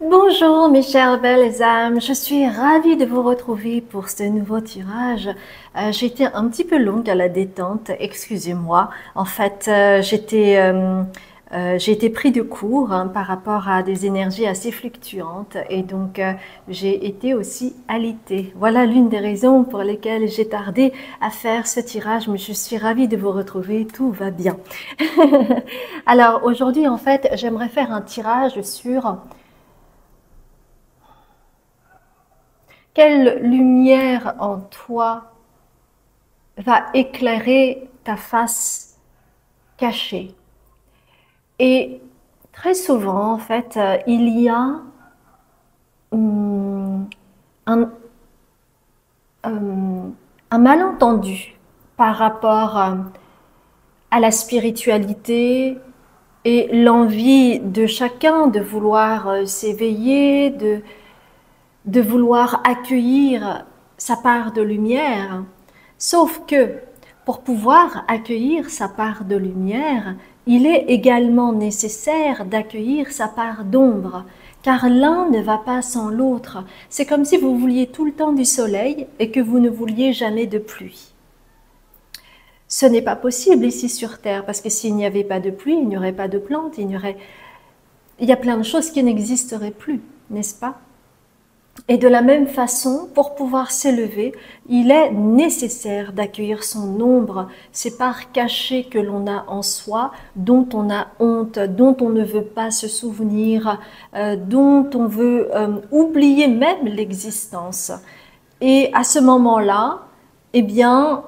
Bonjour mes chères belles âmes, je suis ravie de vous retrouver pour ce nouveau tirage. J'ai été un petit peu longue à la détente, excusez-moi. En fait, j'ai été pris de court par rapport à des énergies assez fluctuantes et donc j'ai été aussi alitée. Voilà l'une des raisons pour lesquelles j'ai tardé à faire ce tirage, mais je suis ravie de vous retrouver, tout va bien. Alors aujourd'hui, en fait, j'aimerais faire un tirage sur quelle lumière en toi va éclairer ta face cachée. Et très souvent, en fait, il y a un, un malentendu par rapport à la spiritualité et l'envie de chacun de vouloir s'éveiller, de vouloir accueillir sa part de lumière. Sauf que pour pouvoir accueillir sa part de lumière, il est également nécessaire d'accueillir sa part d'ombre, car l'un ne va pas sans l'autre. C'est comme si vous vouliez tout le temps du soleil et que vous ne vouliez jamais de pluie. Ce n'est pas possible ici sur Terre, parce que s'il n'y avait pas de pluie, il n'y aurait pas de plantes, il y a plein de choses qui n'existeraient plus, n'est-ce pas? Et de la même façon, pour pouvoir s'élever, il est nécessaire d'accueillir son ombre, ces parts cachées que l'on a en soi, dont on a honte, dont on ne veut pas se souvenir, dont on veut oublier même l'existence. Et à ce moment-là, eh bien,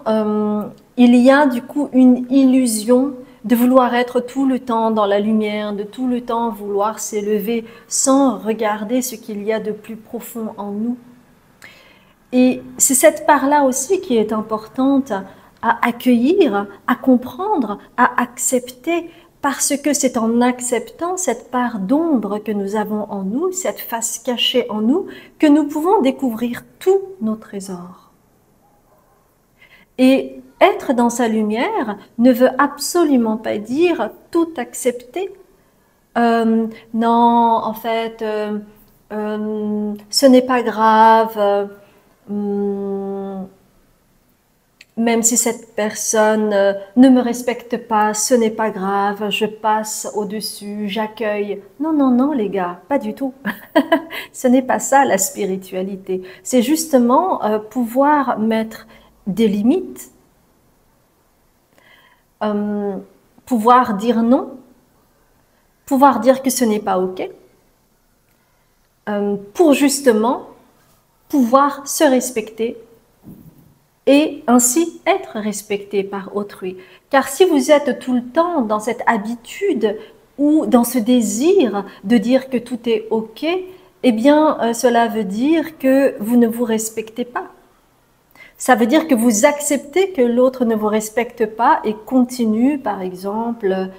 il y a du coup une illusion de vouloir être tout le temps dans la lumière, de tout le temps vouloir s'élever sans regarder ce qu'il y a de plus profond en nous. Et c'est cette part-là aussi qui est importante à accueillir, à comprendre, à accepter, parce que c'est en acceptant cette part d'ombre que nous avons en nous, cette face cachée en nous, que nous pouvons découvrir tous nos trésors. Et être dans sa lumière ne veut absolument pas dire tout accepter. Non, en fait, ce n'est pas grave. Même si cette personne ne me respecte pas, ce n'est pas grave, je passe au-dessus, j'accueille. Non, non, non, les gars, pas du tout. Ce n'est pas ça la spiritualité. C'est justement pouvoir mettre des limites, pouvoir dire non, pouvoir dire que ce n'est pas OK, pour justement pouvoir se respecter et ainsi être respecté par autrui. Car si vous êtes tout le temps dans cette habitude ou dans ce désir de dire que tout est OK, eh bien cela veut dire que vous ne vous respectez pas. Ça veut dire que vous acceptez que l'autre ne vous respecte pas et continue, par exemple,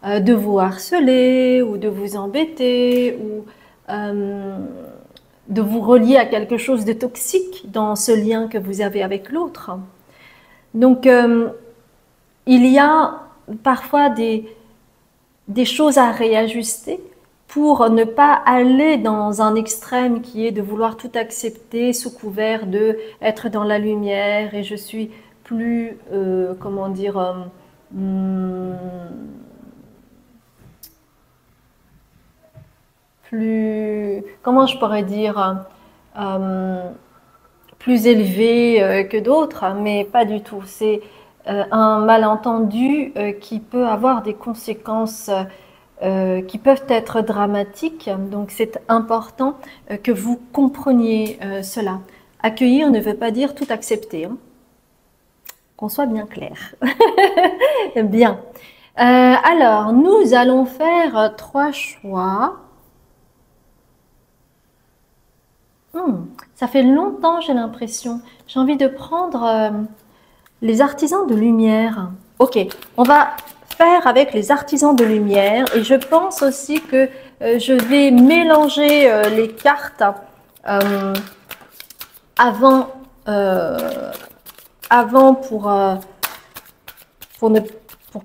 de vous harceler ou de vous embêter ou de vous relier à quelque chose de toxique dans ce lien que vous avez avec l'autre. Donc, il y a parfois des choses à réajuster pour ne pas aller dans un extrême qui est de vouloir tout accepter sous couvert de être dans la lumière et je suis plus, comment dire, plus, comment je pourrais dire, plus élevé que d'autres, mais pas du tout. C'est un malentendu qui peut avoir des conséquences qui peuvent être dramatiques. Donc c'est important que vous compreniez cela. Accueillir ne veut pas dire tout accepter. Hein. Qu'on soit bien clair. Bien. Alors, nous allons faire 3 choix. Ça fait longtemps, j'ai l'impression. J'ai envie de prendre les artisans de lumière. Ok, on va faire avec les artisans de lumière et je pense aussi que je vais mélanger les cartes avant, avant pour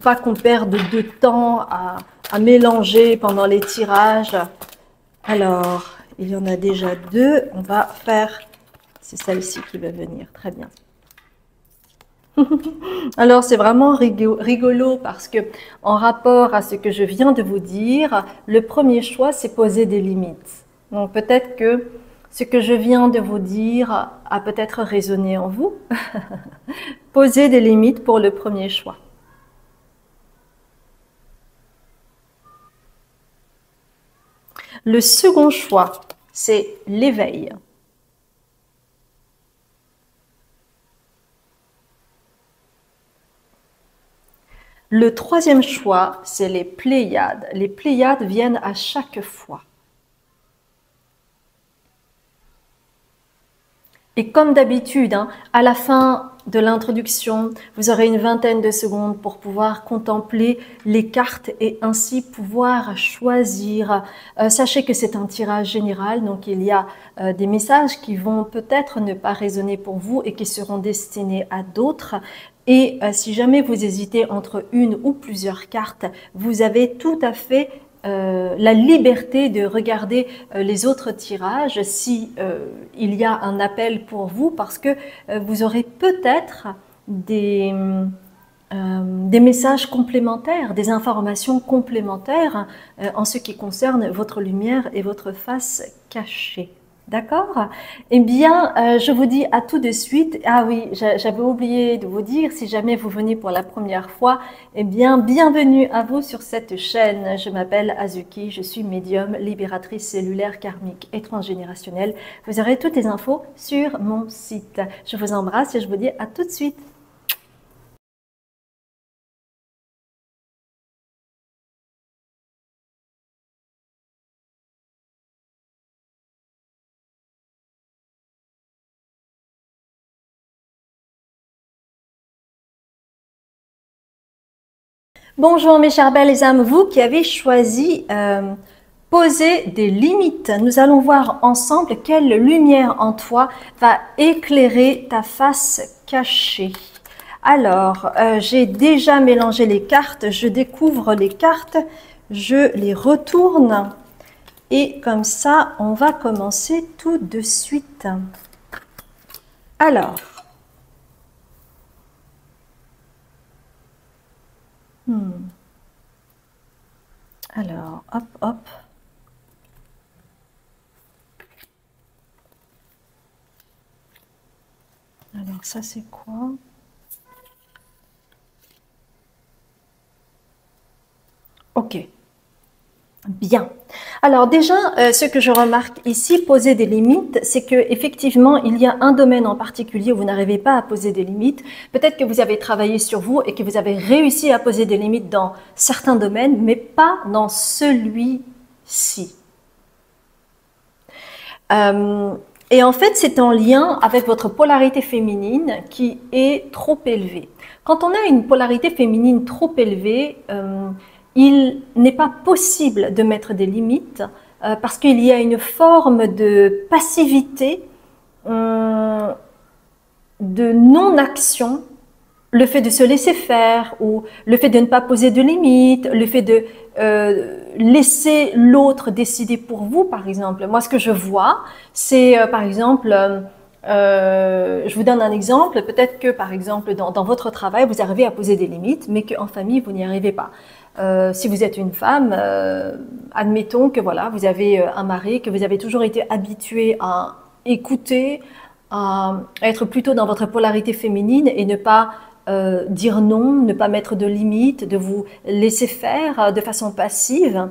pas qu'on perde de temps à mélanger pendant les tirages. Alors, il y en a déjà deux. On va faire... C'est celle-ci qui va venir. Très bien. Alors, c'est vraiment rigolo parce que, en rapport à ce que je viens de vous dire, le premier choix, c'est poser des limites. Donc, peut-être que ce que je viens de vous dire a peut-être résonné en vous. Poser des limites pour le premier choix. Le second choix, c'est l'éveil. Le troisième choix, c'est les Pléiades. Les Pléiades viennent à chaque fois. Et comme d'habitude, à la fin de l'introduction, vous aurez une vingtaine de secondes pour pouvoir contempler les cartes et ainsi pouvoir choisir. Sachez que c'est un tirage général, donc il y a des messages qui vont peut-être ne pas résonner pour vous et qui seront destinés à d'autres. Et si jamais vous hésitez entre une ou plusieurs cartes, vous avez tout à fait la liberté de regarder les autres tirages si il y a un appel pour vous, parce que vous aurez peut-être des messages complémentaires, des informations complémentaires en ce qui concerne votre lumière et votre face cachée. D'accord? Eh bien, je vous dis à tout de suite. Ah oui, j'avais oublié de vous dire, si jamais vous venez pour la première fois, eh bien, bienvenue à vous sur cette chaîne. Je m'appelle Azuki, je suis médium, libératrice cellulaire, karmique et transgénérationnelle. Vous aurez toutes les infos sur mon site. Je vous embrasse et je vous dis à tout de suite. Bonjour mes chères belles âmes, vous qui avez choisi poser des limites. Nous allons voir ensemble quelle lumière en toi va éclairer ta face cachée. Alors, j'ai déjà mélangé les cartes, je découvre les cartes, je les retourne et comme ça, on va commencer tout de suite. Alors, alors, hop, hop. Alors, ça, c'est quoi? Ok. Bien. Alors déjà, ce que je remarque ici, poser des limites, c'est que effectivement, il y a un domaine en particulier où vous n'arrivez pas à poser des limites. Peut-être que vous avez travaillé sur vous et que vous avez réussi à poser des limites dans certains domaines, mais pas dans celui-ci. Et en fait, c'est en lien avec votre polarité féminine qui est trop élevée. Quand on a une polarité féminine trop élevée, il n'est pas possible de mettre des limites parce qu'il y a une forme de passivité, de non-action, le fait de se laisser faire ou le fait de ne pas poser de limites, le fait de laisser l'autre décider pour vous, par exemple. Moi, ce que je vois, c'est par exemple, je vous donne un exemple, peut-être que par exemple dans votre travail, vous arrivez à poser des limites, mais qu'en famille, vous n'y arrivez pas. Si vous êtes une femme, admettons que voilà, vous avez un mari, que vous avez toujours été habitué à écouter, à être plutôt dans votre polarité féminine et ne pas dire non, ne pas mettre de limites, de vous laisser faire de façon passive.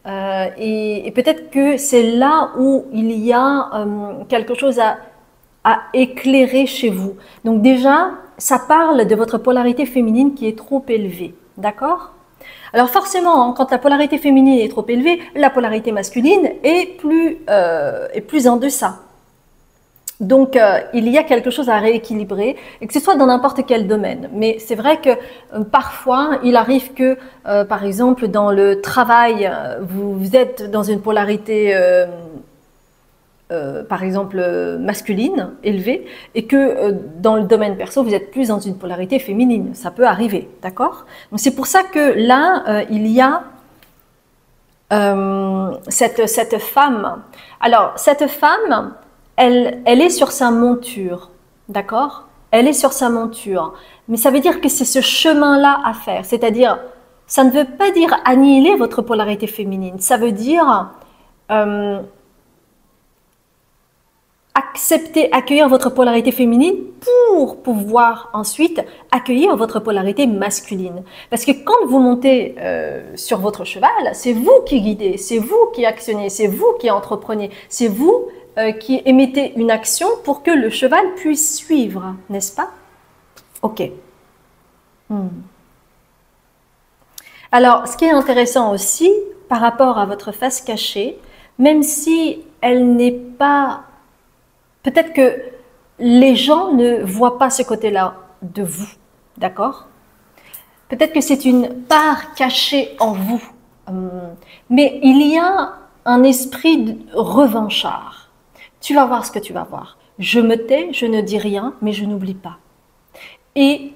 Et peut-être que c'est là où il y a quelque chose à éclairer chez vous. Donc déjà, ça parle de votre polarité féminine qui est trop élevée. D'accord ? Alors forcément, quand la polarité féminine est trop élevée, la polarité masculine est plus en deçà. Donc, il y a quelque chose à rééquilibrer, et que ce soit dans n'importe quel domaine. Mais c'est vrai que parfois, il arrive que, par exemple, dans le travail, vous êtes dans une polarité, par exemple, masculine, élevée, et que dans le domaine perso, vous êtes plus dans une polarité féminine. Ça peut arriver, d'accord? Donc, c'est pour ça que là, il y a cette femme. Alors, cette femme, elle est sur sa monture, d'accord? Elle est sur sa monture. Mais ça veut dire que c'est ce chemin-là à faire. C'est-à-dire, ça ne veut pas dire annihiler votre polarité féminine. Ça veut dire euh, accepter, accueillir votre polarité féminine pour pouvoir ensuite accueillir votre polarité masculine. Parce que quand vous montez sur votre cheval, c'est vous qui guidez, c'est vous qui actionnez, c'est vous qui entreprenez, c'est vous qui émettez une action pour que le cheval puisse suivre, n'est-ce pas? Ok. Alors, ce qui est intéressant aussi, par rapport à votre face cachée, même si elle n'est pas... Peut-être que les gens ne voient pas ce côté-là de vous, d'accord? Peut-être que c'est une part cachée en vous. Mais il y a un esprit revanchard. Tu vas voir ce que tu vas voir. Je me tais, je ne dis rien, mais je n'oublie pas. Et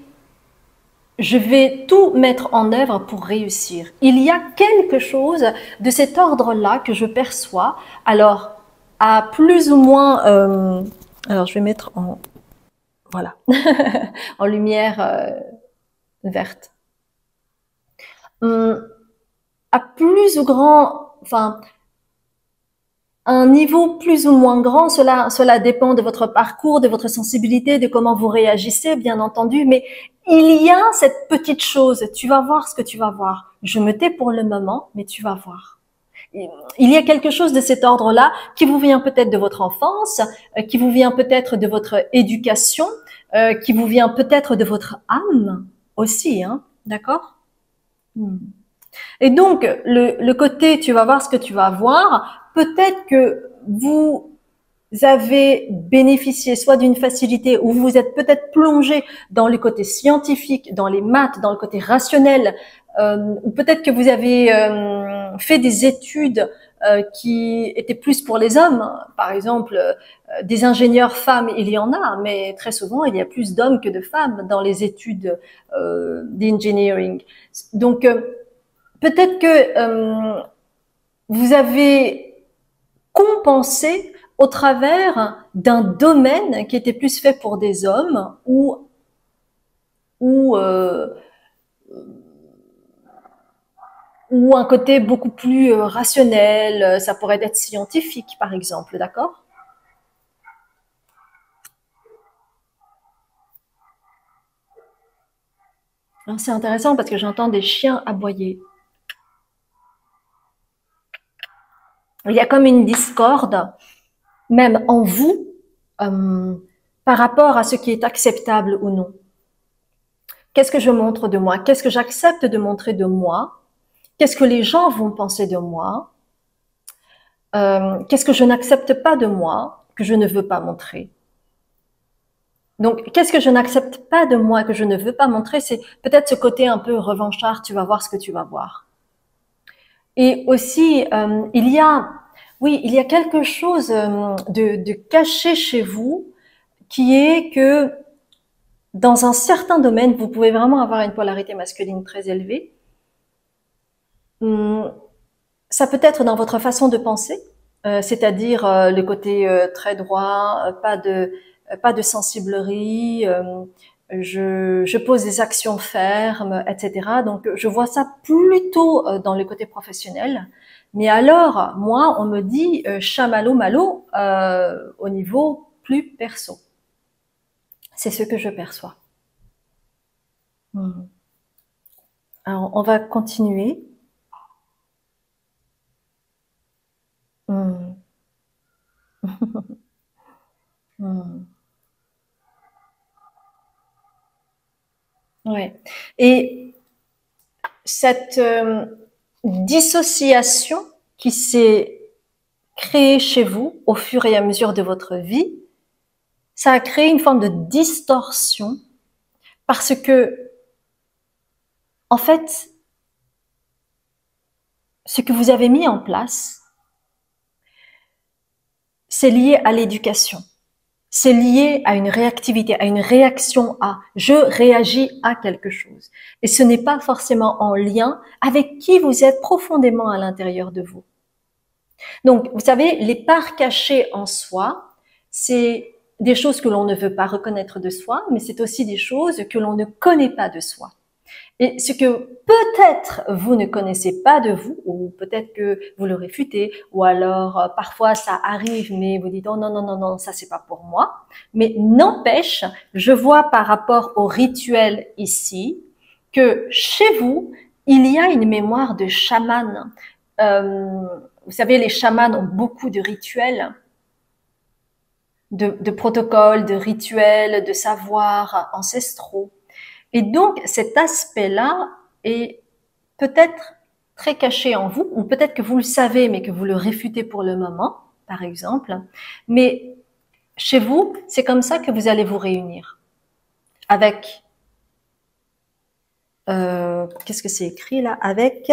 je vais tout mettre en œuvre pour réussir. Il y a quelque chose de cet ordre-là que je perçois. Alors, à plus ou moins... alors, je vais mettre en... Voilà, en lumière verte. À plus ou grand... Enfin, un niveau plus ou moins grand, cela dépend de votre parcours, de votre sensibilité, de comment vous réagissez, bien entendu, mais il y a cette petite chose, tu vas voir ce que tu vas voir. Je me tais pour le moment, mais tu vas voir. Il y a quelque chose de cet ordre-là qui vous vient peut-être de votre enfance, qui vous vient peut-être de votre éducation, qui vous vient peut-être de votre âme aussi, hein, d'accord? Et donc, le côté tu vas voir ce que tu vas voir, peut-être que vous avez bénéficié soit d'une facilité ou vous êtes peut-être plongé dans le côté scientifique, dans les maths, dans le côté rationnel, ou peut-être que vous avez fait des études qui étaient plus pour les hommes. Par exemple, des ingénieurs femmes, il y en a, mais très souvent, il y a plus d'hommes que de femmes dans les études d'engineering. Donc, peut-être que vous avez compensé au travers d'un domaine qui était plus fait pour des hommes ou, ou un côté beaucoup plus rationnel, ça pourrait être scientifique par exemple, d'accord? C'est intéressant parce que j'entends des chiens aboyer. Il y a comme une discorde, même en vous, euh, par rapport à ce qui est acceptable ou non. Qu'est-ce que je montre de moi? Qu'est-ce que j'accepte de montrer de moi? Qu'est-ce que les gens vont penser de moi? Qu'est-ce que je n'accepte pas de moi, que je ne veux pas montrer? Donc, qu'est-ce que je n'accepte pas de moi, que je ne veux pas montrer? C'est peut-être ce côté un peu revanchard, tu vas voir ce que tu vas voir. Et aussi, oui, il y a quelque chose de caché chez vous qui est que dans un certain domaine, vous pouvez vraiment avoir une polarité masculine très élevée. Ça peut être dans votre façon de penser, c'est-à-dire le côté très droit, pas de sensiblerie, je pose des actions fermes, etc. Donc je vois ça plutôt dans le côté professionnel. Mais alors, moi, on me dit chamallow malo au niveau plus perso. C'est ce que je perçois. Alors, on va continuer. Hmm. Hmm. Ouais. Et cette dissociation qui s'est créée chez vous au fur et à mesure de votre vie, ça a créé une forme de distorsion parce que, en fait, ce que vous avez mis en place, c'est lié à l'éducation. C'est lié à une réactivité, à une réaction à. Je réagis à quelque chose. Et ce n'est pas forcément en lien avec qui vous êtes profondément à l'intérieur de vous. Donc, vous savez, les parts cachées en soi, c'est des choses que l'on ne veut pas reconnaître de soi, mais c'est aussi des choses que l'on ne connaît pas de soi. Et ce que peut-être vous ne connaissez pas de vous, ou peut-être que vous le réfutez, ou alors parfois ça arrive, mais vous dites oh non non non non, ça c'est pas pour moi. Mais n'empêche, je vois par rapport au rituel ici que chez vous il y a une mémoire de chaman. Vous savez, les chamans ont beaucoup de rituels, de protocoles, de rituels, de savoirs ancestraux. Et donc, cet aspect-là est peut-être très caché en vous, ou peut-être que vous le savez, mais que vous le réfutez pour le moment, par exemple. Mais chez vous, c'est comme ça que vous allez vous réunir. Avec, qu'est-ce que c'est écrit là? Avec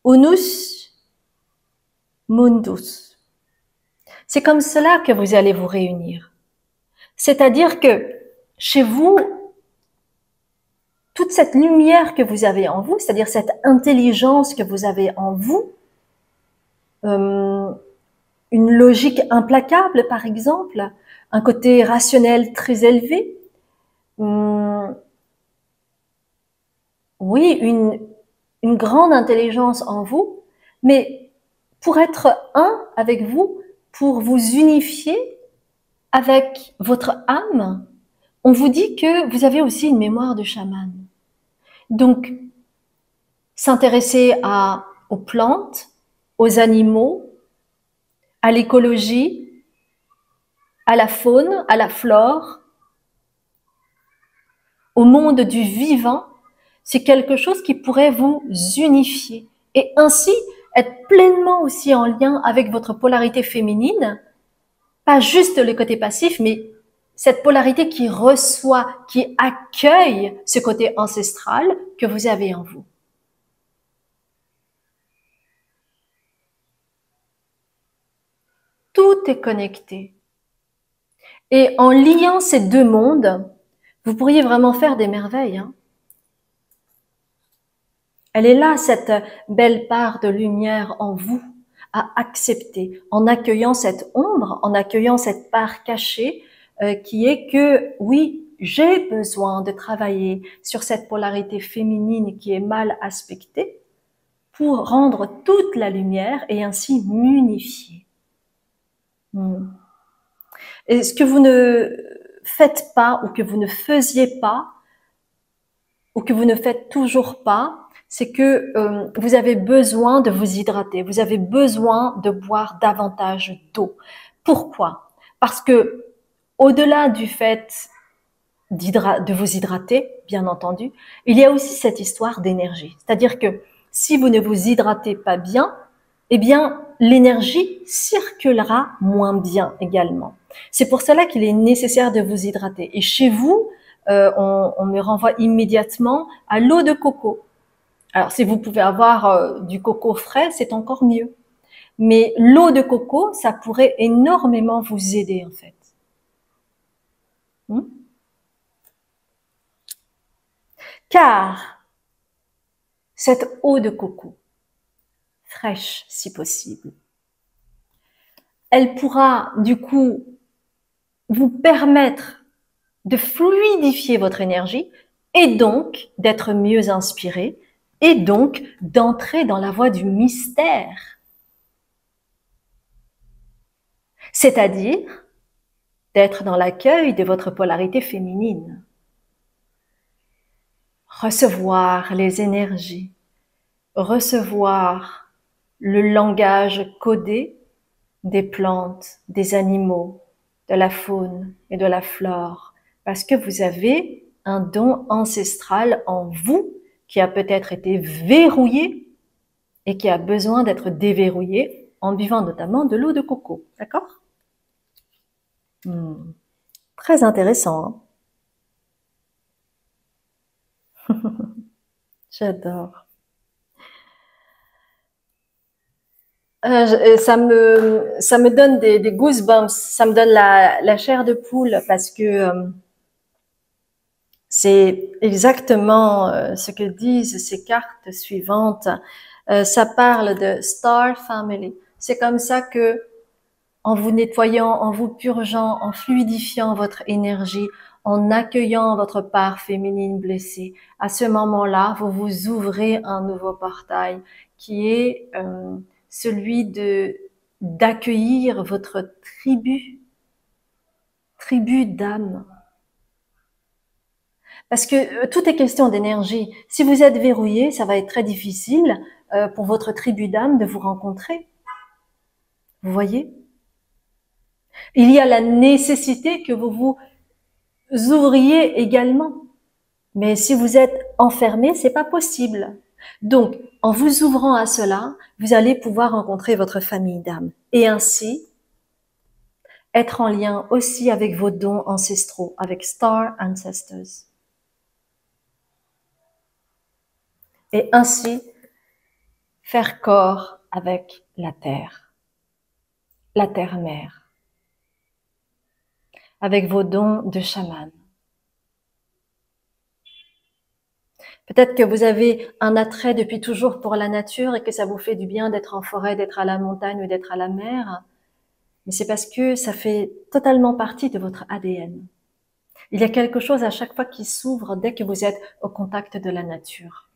Unus Mundus. C'est comme cela que vous allez vous réunir. C'est-à-dire que chez vous, toute cette lumière que vous avez en vous, c'est-à-dire cette intelligence que vous avez en vous, une logique implacable, par exemple, un côté rationnel très élevé, oui, une grande intelligence en vous, mais pour être un avec vous, pour vous unifier avec votre âme, on vous dit que vous avez aussi une mémoire de chaman. Donc, s'intéresser aux plantes, aux animaux, à l'écologie, à la faune, à la flore, au monde du vivant, c'est quelque chose qui pourrait vous unifier et ainsi être pleinement aussi en lien avec votre polarité féminine, pas juste le côté passif, mais cette polarité qui reçoit, qui accueille ce côté ancestral que vous avez en vous. Tout est connecté. Et en liant ces deux mondes, vous pourriez vraiment faire des merveilles. Hein. Elle est là, cette belle part de lumière en vous, à accepter, en accueillant cette ombre, en accueillant cette part cachée, qui est que, oui, j'ai besoin de travailler sur cette polarité féminine qui est mal aspectée pour rendre toute la lumière et ainsi m'unifier. Et ce que vous ne faites pas ou que vous ne faisiez pas ou que vous ne faites toujours pas, c'est que vous avez besoin de vous hydrater, vous avez besoin de boire davantage d'eau. Pourquoi? Parce que au-delà du fait de vous hydrater, bien entendu, il y a aussi cette histoire d'énergie. C'est-à-dire que si vous ne vous hydratez pas bien, eh bien, l'énergie circulera moins bien également. C'est pour cela qu'il est nécessaire de vous hydrater. Et chez vous, on me renvoie immédiatement à l'eau de coco. Alors, si vous pouvez avoir du coco frais, c'est encore mieux. Mais l'eau de coco, ça pourrait énormément vous aider, en fait. Car cette eau de coco, fraîche si possible, elle pourra du coup vous permettre de fluidifier votre énergie et donc d'être mieux inspiré et donc d'entrer dans la voie du mystère. C'est-à-dire d'être dans l'accueil de votre polarité féminine. Recevoir les énergies, recevoir le langage codé des plantes, des animaux, de la faune et de la flore, parce que vous avez un don ancestral en vous qui a peut-être été verrouillé et qui a besoin d'être déverrouillé en buvant notamment de l'eau de coco. D'accord? Très intéressant. Hein. J'adore. Ça me donne des goosebumps, ça me donne la chair de poule parce que c'est exactement ce que disent ces cartes suivantes. Ça parle de Star Family. C'est comme ça que, en vous nettoyant, en vous purgeant, en fluidifiant votre énergie, en accueillant votre part féminine blessée, à ce moment-là, vous vous ouvrez un nouveau portail qui est celui de d'accueillir votre tribu d'âme. Parce que tout est question d'énergie. Si vous êtes verrouillé, ça va être très difficile pour votre tribu d'âme de vous rencontrer. Vous voyez? Il y a la nécessité que vous vous ouvriez également. Mais si vous êtes enfermé, c'est pas possible. Donc, en vous ouvrant à cela, vous allez pouvoir rencontrer votre famille d'âme. Et ainsi, être en lien aussi avec vos dons ancestraux, avec Star Ancestors. Et ainsi, faire corps avec la terre-mère, avec vos dons de chaman. Peut-être que vous avez un attrait depuis toujours pour la nature et que ça vous fait du bien d'être en forêt, d'être à la montagne ou d'être à la mer. Mais c'est parce que ça fait totalement partie de votre ADN. Il y a quelque chose à chaque fois qui s'ouvre dès que vous êtes au contact de la nature.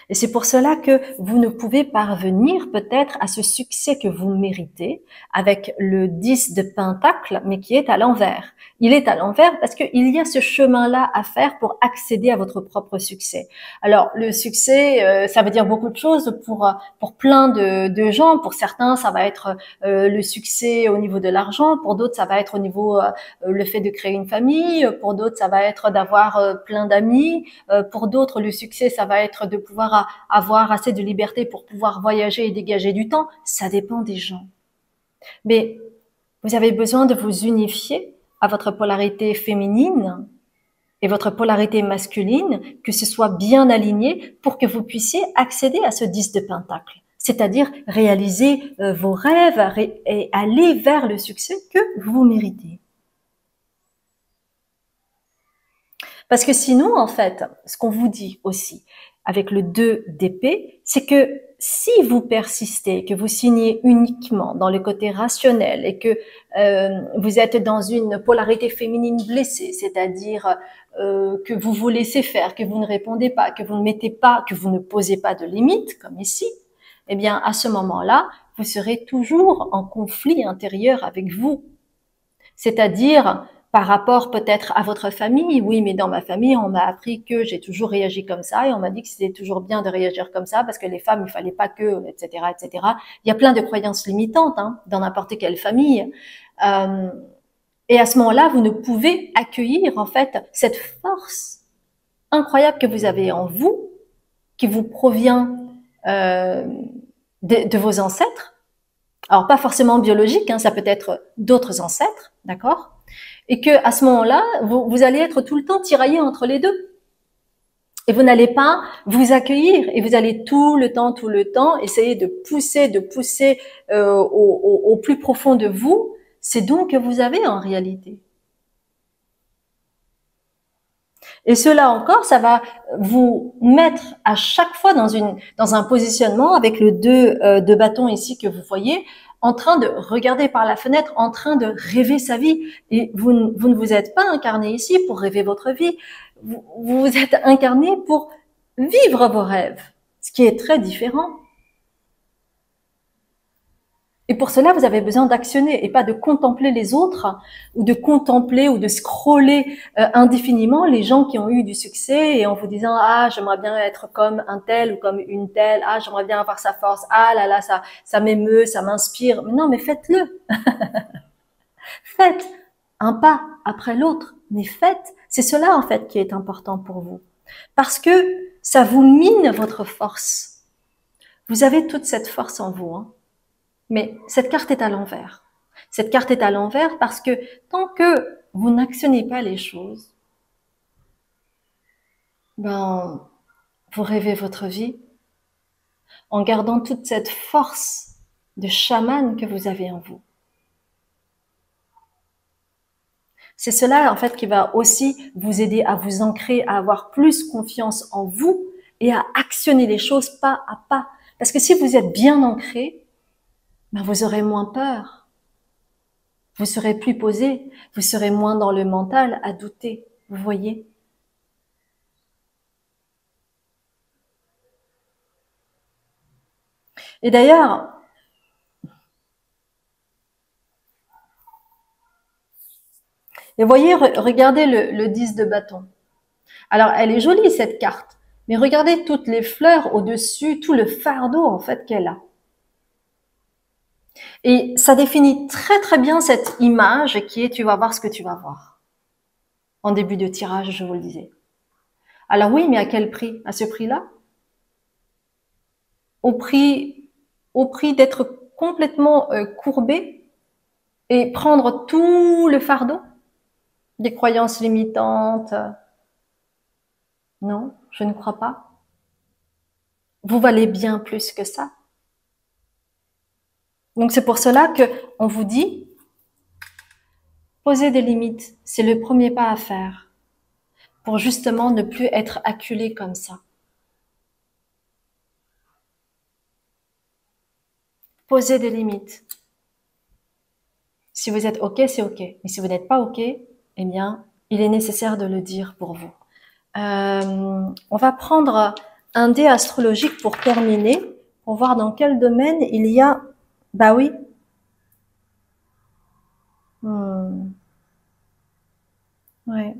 Et c'est pour cela que vous ne pouvez parvenir peut-être à ce succès que vous méritez avec le 10 de Pentacle, mais qui est à l'envers. Il est à l'envers parce qu'il y a ce chemin-là à faire pour accéder à votre propre succès. Alors, le succès, ça veut dire beaucoup de choses pour plein de gens. Pour certains, ça va être le succès au niveau de l'argent. Pour d'autres, ça va être au niveau le fait de créer une famille. Pour d'autres, ça va être d'avoir plein d'amis. Pour d'autres, le succès, ça va être de pouvoir avoir assez de liberté pour pouvoir voyager et dégager du temps. Ça dépend des gens. Mais vous avez besoin de vous unifier à votre polarité féminine et votre polarité masculine, que ce soit bien aligné pour que vous puissiez accéder à ce 10 de Pentacle. C'est-à-dire réaliser vos rêves et aller vers le succès que vous méritez. Parce que sinon, en fait, ce qu'on vous dit aussi avec le 2 d'épée, c'est que si vous persistez, que vous signez uniquement dans le côté rationnel et que vous êtes dans une polarité féminine blessée, c'est-à-dire que vous vous laissez faire, que vous ne répondez pas, que vous ne mettez pas, que vous ne posez pas de limites, comme ici, eh bien, à ce moment-là, vous serez toujours en conflit intérieur avec vous. C'est-à-dire, par rapport peut-être à votre famille, oui, mais dans ma famille, on m'a appris que j'ai toujours réagi comme ça et on m'a dit que c'était toujours bien de réagir comme ça parce que les femmes, il fallait pas que, etc., etc. Il y a plein de croyances limitantes dans n'importe quelle famille. Et à ce moment-là, vous ne pouvez accueillir en fait cette force incroyable que vous avez en vous, qui vous provient de vos ancêtres. Alors pas forcément biologique, ça peut être d'autres ancêtres, d'accord? Et que à ce moment-là, vous allez être tout le temps tiraillé entre les deux. Et vous n'allez pas vous accueillir et vous allez tout le temps essayer de pousser au plus profond de vous ces dons que vous avez en réalité. Et cela encore, ça va vous mettre à chaque fois dans un positionnement avec le 2 de bâton ici que vous voyez, en train de regarder par la fenêtre, en train de rêver sa vie. Et vous ne vous êtes pas incarné ici pour rêver votre vie. Vous vous êtes incarné pour vivre vos rêves, ce qui est très différent. Et pour cela, vous avez besoin d'actionner et pas de contempler les autres ou de contempler ou de scroller indéfiniment les gens qui ont eu du succès et en vous disant ah j'aimerais bien être comme un tel ou comme une telle, ah j'aimerais bien avoir sa force, ah là là ça m'émeut, ça m'inspire. Mais non, mais faites-le. Faites un pas après l'autre, mais faites. C'est cela en fait qui est important pour vous parce que ça vous mine votre force. Vous avez toute cette force en vous, mais cette carte est à l'envers. Cette carte est à l'envers parce que tant que vous n'actionnez pas les choses, ben, vous rêvez votre vie, en gardant toute cette force de chaman que vous avez en vous. C'est cela, en fait, qui va aussi vous aider à vous ancrer, à avoir plus confiance en vous et à actionner les choses pas à pas. Parce que si vous êtes bien ancré, ben vous aurez moins peur. Vous serez plus posé. Vous serez moins dans le mental à douter. Vous voyez? Et d'ailleurs, et voyez, regardez le 10 de bâton. Alors, elle est jolie, cette carte. Mais regardez toutes les fleurs au-dessus, tout le fardeau, en fait, qu'elle a. Et ça définit très, très bien cette image qui est « tu vas voir ce que tu vas voir ». En début de tirage, je vous le disais. Alors oui, mais à quel prix? À ce prix-là? Au prix, au prix d'être complètement courbé et prendre tout le fardeau des croyances limitantes. Non, je ne crois pas. Vous valez bien plus que ça. Donc c'est pour cela que on vous dit, poser des limites, c'est le premier pas à faire pour justement ne plus être acculé comme ça. Posez des limites. Si vous êtes OK, c'est OK. Mais si vous n'êtes pas OK, eh bien, il est nécessaire de le dire pour vous. On va prendre un dé astrologique pour terminer, pour voir dans quel domaine il y a... Bah oui. Ouais.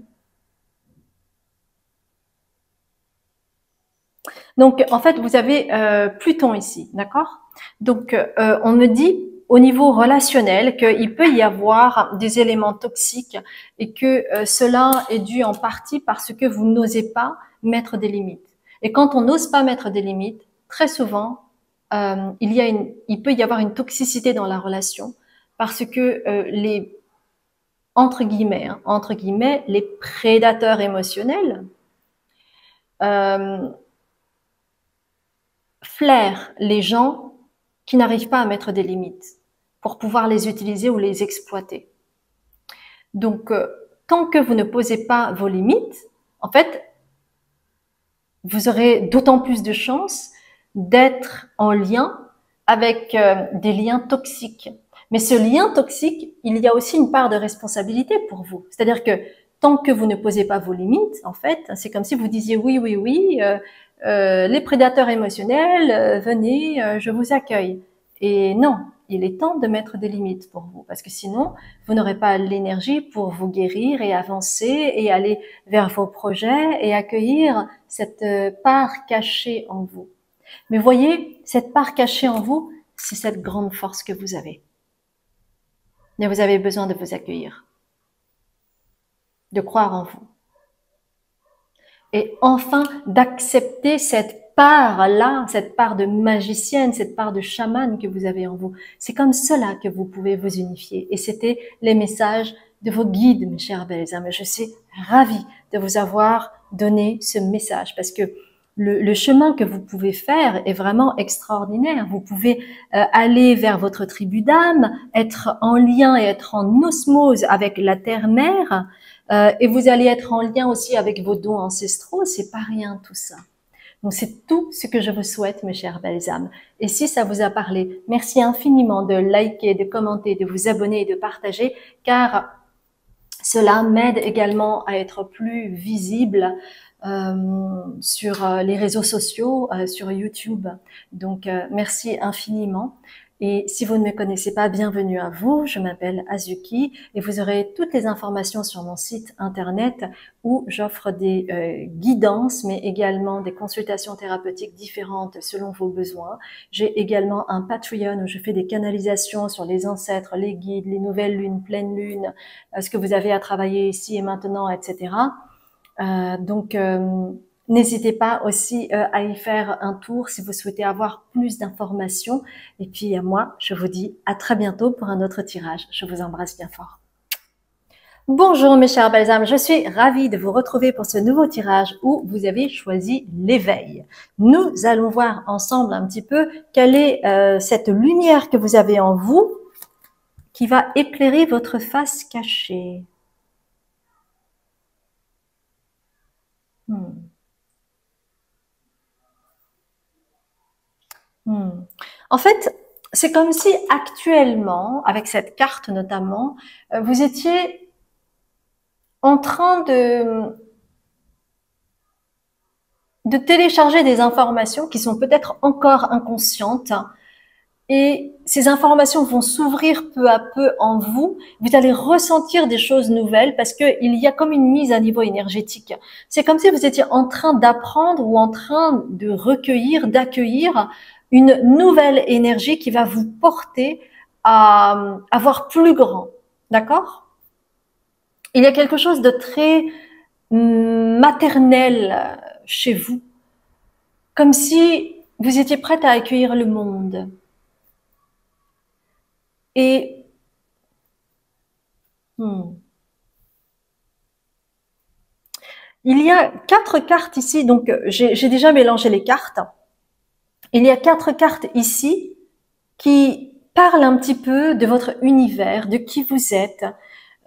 Donc, en fait, vous avez Pluton ici, d'accord? Donc, on me dit au niveau relationnel qu'il peut y avoir des éléments toxiques et que cela est dû en partie parce que vous n'osez pas mettre des limites. Et quand on n'ose pas mettre des limites, très souvent, il peut y avoir une toxicité dans la relation parce que entre guillemets, les prédateurs émotionnels euh, flairent les gens qui n'arrivent pas à mettre des limites pour pouvoir les utiliser ou les exploiter. Donc, tant que vous ne posez pas vos limites, en fait, vous aurez d'autant plus de chances d'être en lien avec des liens toxiques. Mais ce lien toxique, il y a aussi une part de responsabilité pour vous. C'est-à-dire que tant que vous ne posez pas vos limites, en fait, c'est comme si vous disiez oui, oui, oui, les prédateurs émotionnels, venez, je vous accueille. Et non, il est temps de mettre des limites pour vous, parce que sinon, vous n'aurez pas l'énergie pour vous guérir et avancer et aller vers vos projets et accueillir cette part cachée en vous. Mais voyez, cette part cachée en vous, c'est cette grande force que vous avez. Mais vous avez besoin de vous accueillir, de croire en vous. Et enfin, d'accepter cette part-là, cette part de magicienne, cette part de chamane que vous avez en vous. C'est comme cela que vous pouvez vous unifier. Et c'était les messages de vos guides, mes chers belles âmes. Je suis ravie de vous avoir donné ce message parce que le chemin que vous pouvez faire est vraiment extraordinaire. Vous pouvez aller vers votre tribu d'âme, être en lien et être en osmose avec la terre-mère, et vous allez être en lien aussi avec vos dons ancestraux. C'est pas rien tout ça. Donc c'est tout ce que je vous souhaite, mes chères belles âmes. Et si ça vous a parlé, merci infiniment de liker, de commenter, de vous abonner et de partager, car cela m'aide également à être plus visible sur les réseaux sociaux, sur YouTube. Donc, merci infiniment. Et si vous ne me connaissez pas, bienvenue à vous. Je m'appelle Azuki et vous aurez toutes les informations sur mon site internet où j'offre des guidances, mais également des consultations thérapeutiques différentes selon vos besoins. J'ai également un Patreon où je fais des canalisations sur les ancêtres, les guides, les nouvelles lunes, pleines lunes, ce que vous avez à travailler ici et maintenant, etc. Donc, n'hésitez pas aussi à y faire un tour si vous souhaitez avoir plus d'informations. Et puis, moi, je vous dis à très bientôt pour un autre tirage. Je vous embrasse bien fort. Bonjour mes chers balsams, je suis ravie de vous retrouver pour ce nouveau tirage où vous avez choisi l'éveil. Nous allons voir ensemble un petit peu quelle est cette lumière que vous avez en vous qui va éclairer votre face cachée. Hmm. Hmm. En fait, c'est comme si actuellement, avec cette carte notamment, vous étiez en train de télécharger des informations qui sont peut-être encore inconscientes et ces informations vont s'ouvrir peu à peu en vous. Vous allez ressentir des choses nouvelles parce qu'il y a comme une mise à niveau énergétique. C'est comme si vous étiez en train d'apprendre ou en train de recueillir, d'accueillir une nouvelle énergie qui va vous porter à voir plus grand. D'accord? Il y a quelque chose de très maternel chez vous, comme si vous étiez prête à accueillir le monde. Et il y a 4 cartes ici, donc j'ai déjà mélangé les cartes. Il y a 4 cartes ici qui parlent un petit peu de votre univers, de qui vous êtes,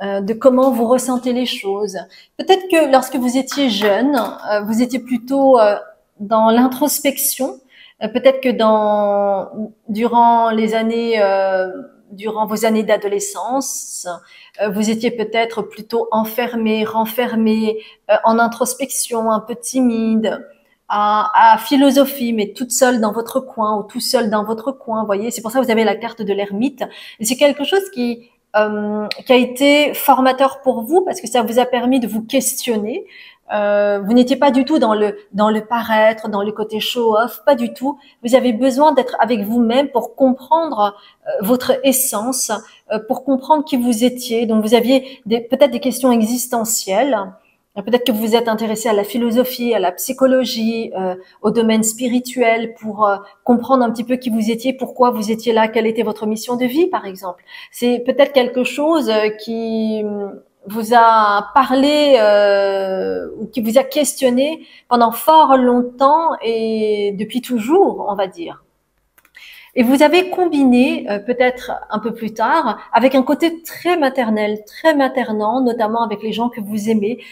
de comment vous ressentez les choses. Peut-être que lorsque vous étiez jeune, vous étiez plutôt dans l'introspection. Peut-être que durant vos années d'adolescence, vous étiez peut-être plutôt enfermé, renfermé, en introspection, un peu timide, à philosophie, mais toute seule dans votre coin ou tout seul dans votre coin. Vous voyez, c'est pour ça que vous avez la carte de l'ermite. Et c'est quelque chose qui a été formateur pour vous parce que ça vous a permis de vous questionner. Vous n'étiez pas du tout dans le paraître, dans le côté show-off, pas du tout. Vous avez besoin d'être avec vous-même pour comprendre votre essence, pour comprendre qui vous étiez. Donc vous aviez peut-être des questions existentielles. Peut-être que vous vous êtes intéressé à la philosophie, à la psychologie, au domaine spirituel pour comprendre un petit peu qui vous étiez, pourquoi vous étiez là, quelle était votre mission de vie, par exemple. C'est peut-être quelque chose qui vous a parlé ou qui vous a questionné pendant fort longtemps et depuis toujours, on va dire. Et vous avez combiné, peut-être un peu plus tard, avec un côté très maternel, très maternant, notamment avec les gens que vous aimez.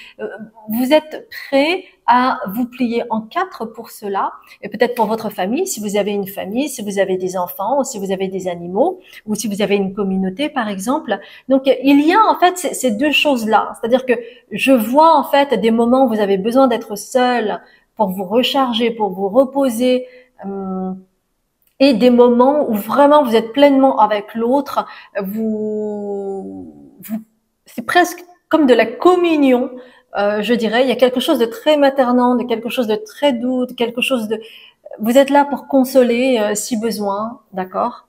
Vous êtes prêt à vous plier en 4 pour cela, et peut-être pour votre famille, si vous avez une famille, si vous avez des enfants, ou si vous avez des animaux, ou si vous avez une communauté, par exemple. Donc, il y a en fait ces deux choses-là. C'est-à-dire que je vois en fait des moments où vous avez besoin d'être seul pour vous recharger, pour vous reposer, et des moments où vraiment vous êtes pleinement avec l'autre, c'est presque comme de la communion, je dirais. Il y a quelque chose de très maternant, de quelque chose de très doux, de quelque chose de. Vous êtes là pour consoler si besoin, d'accord.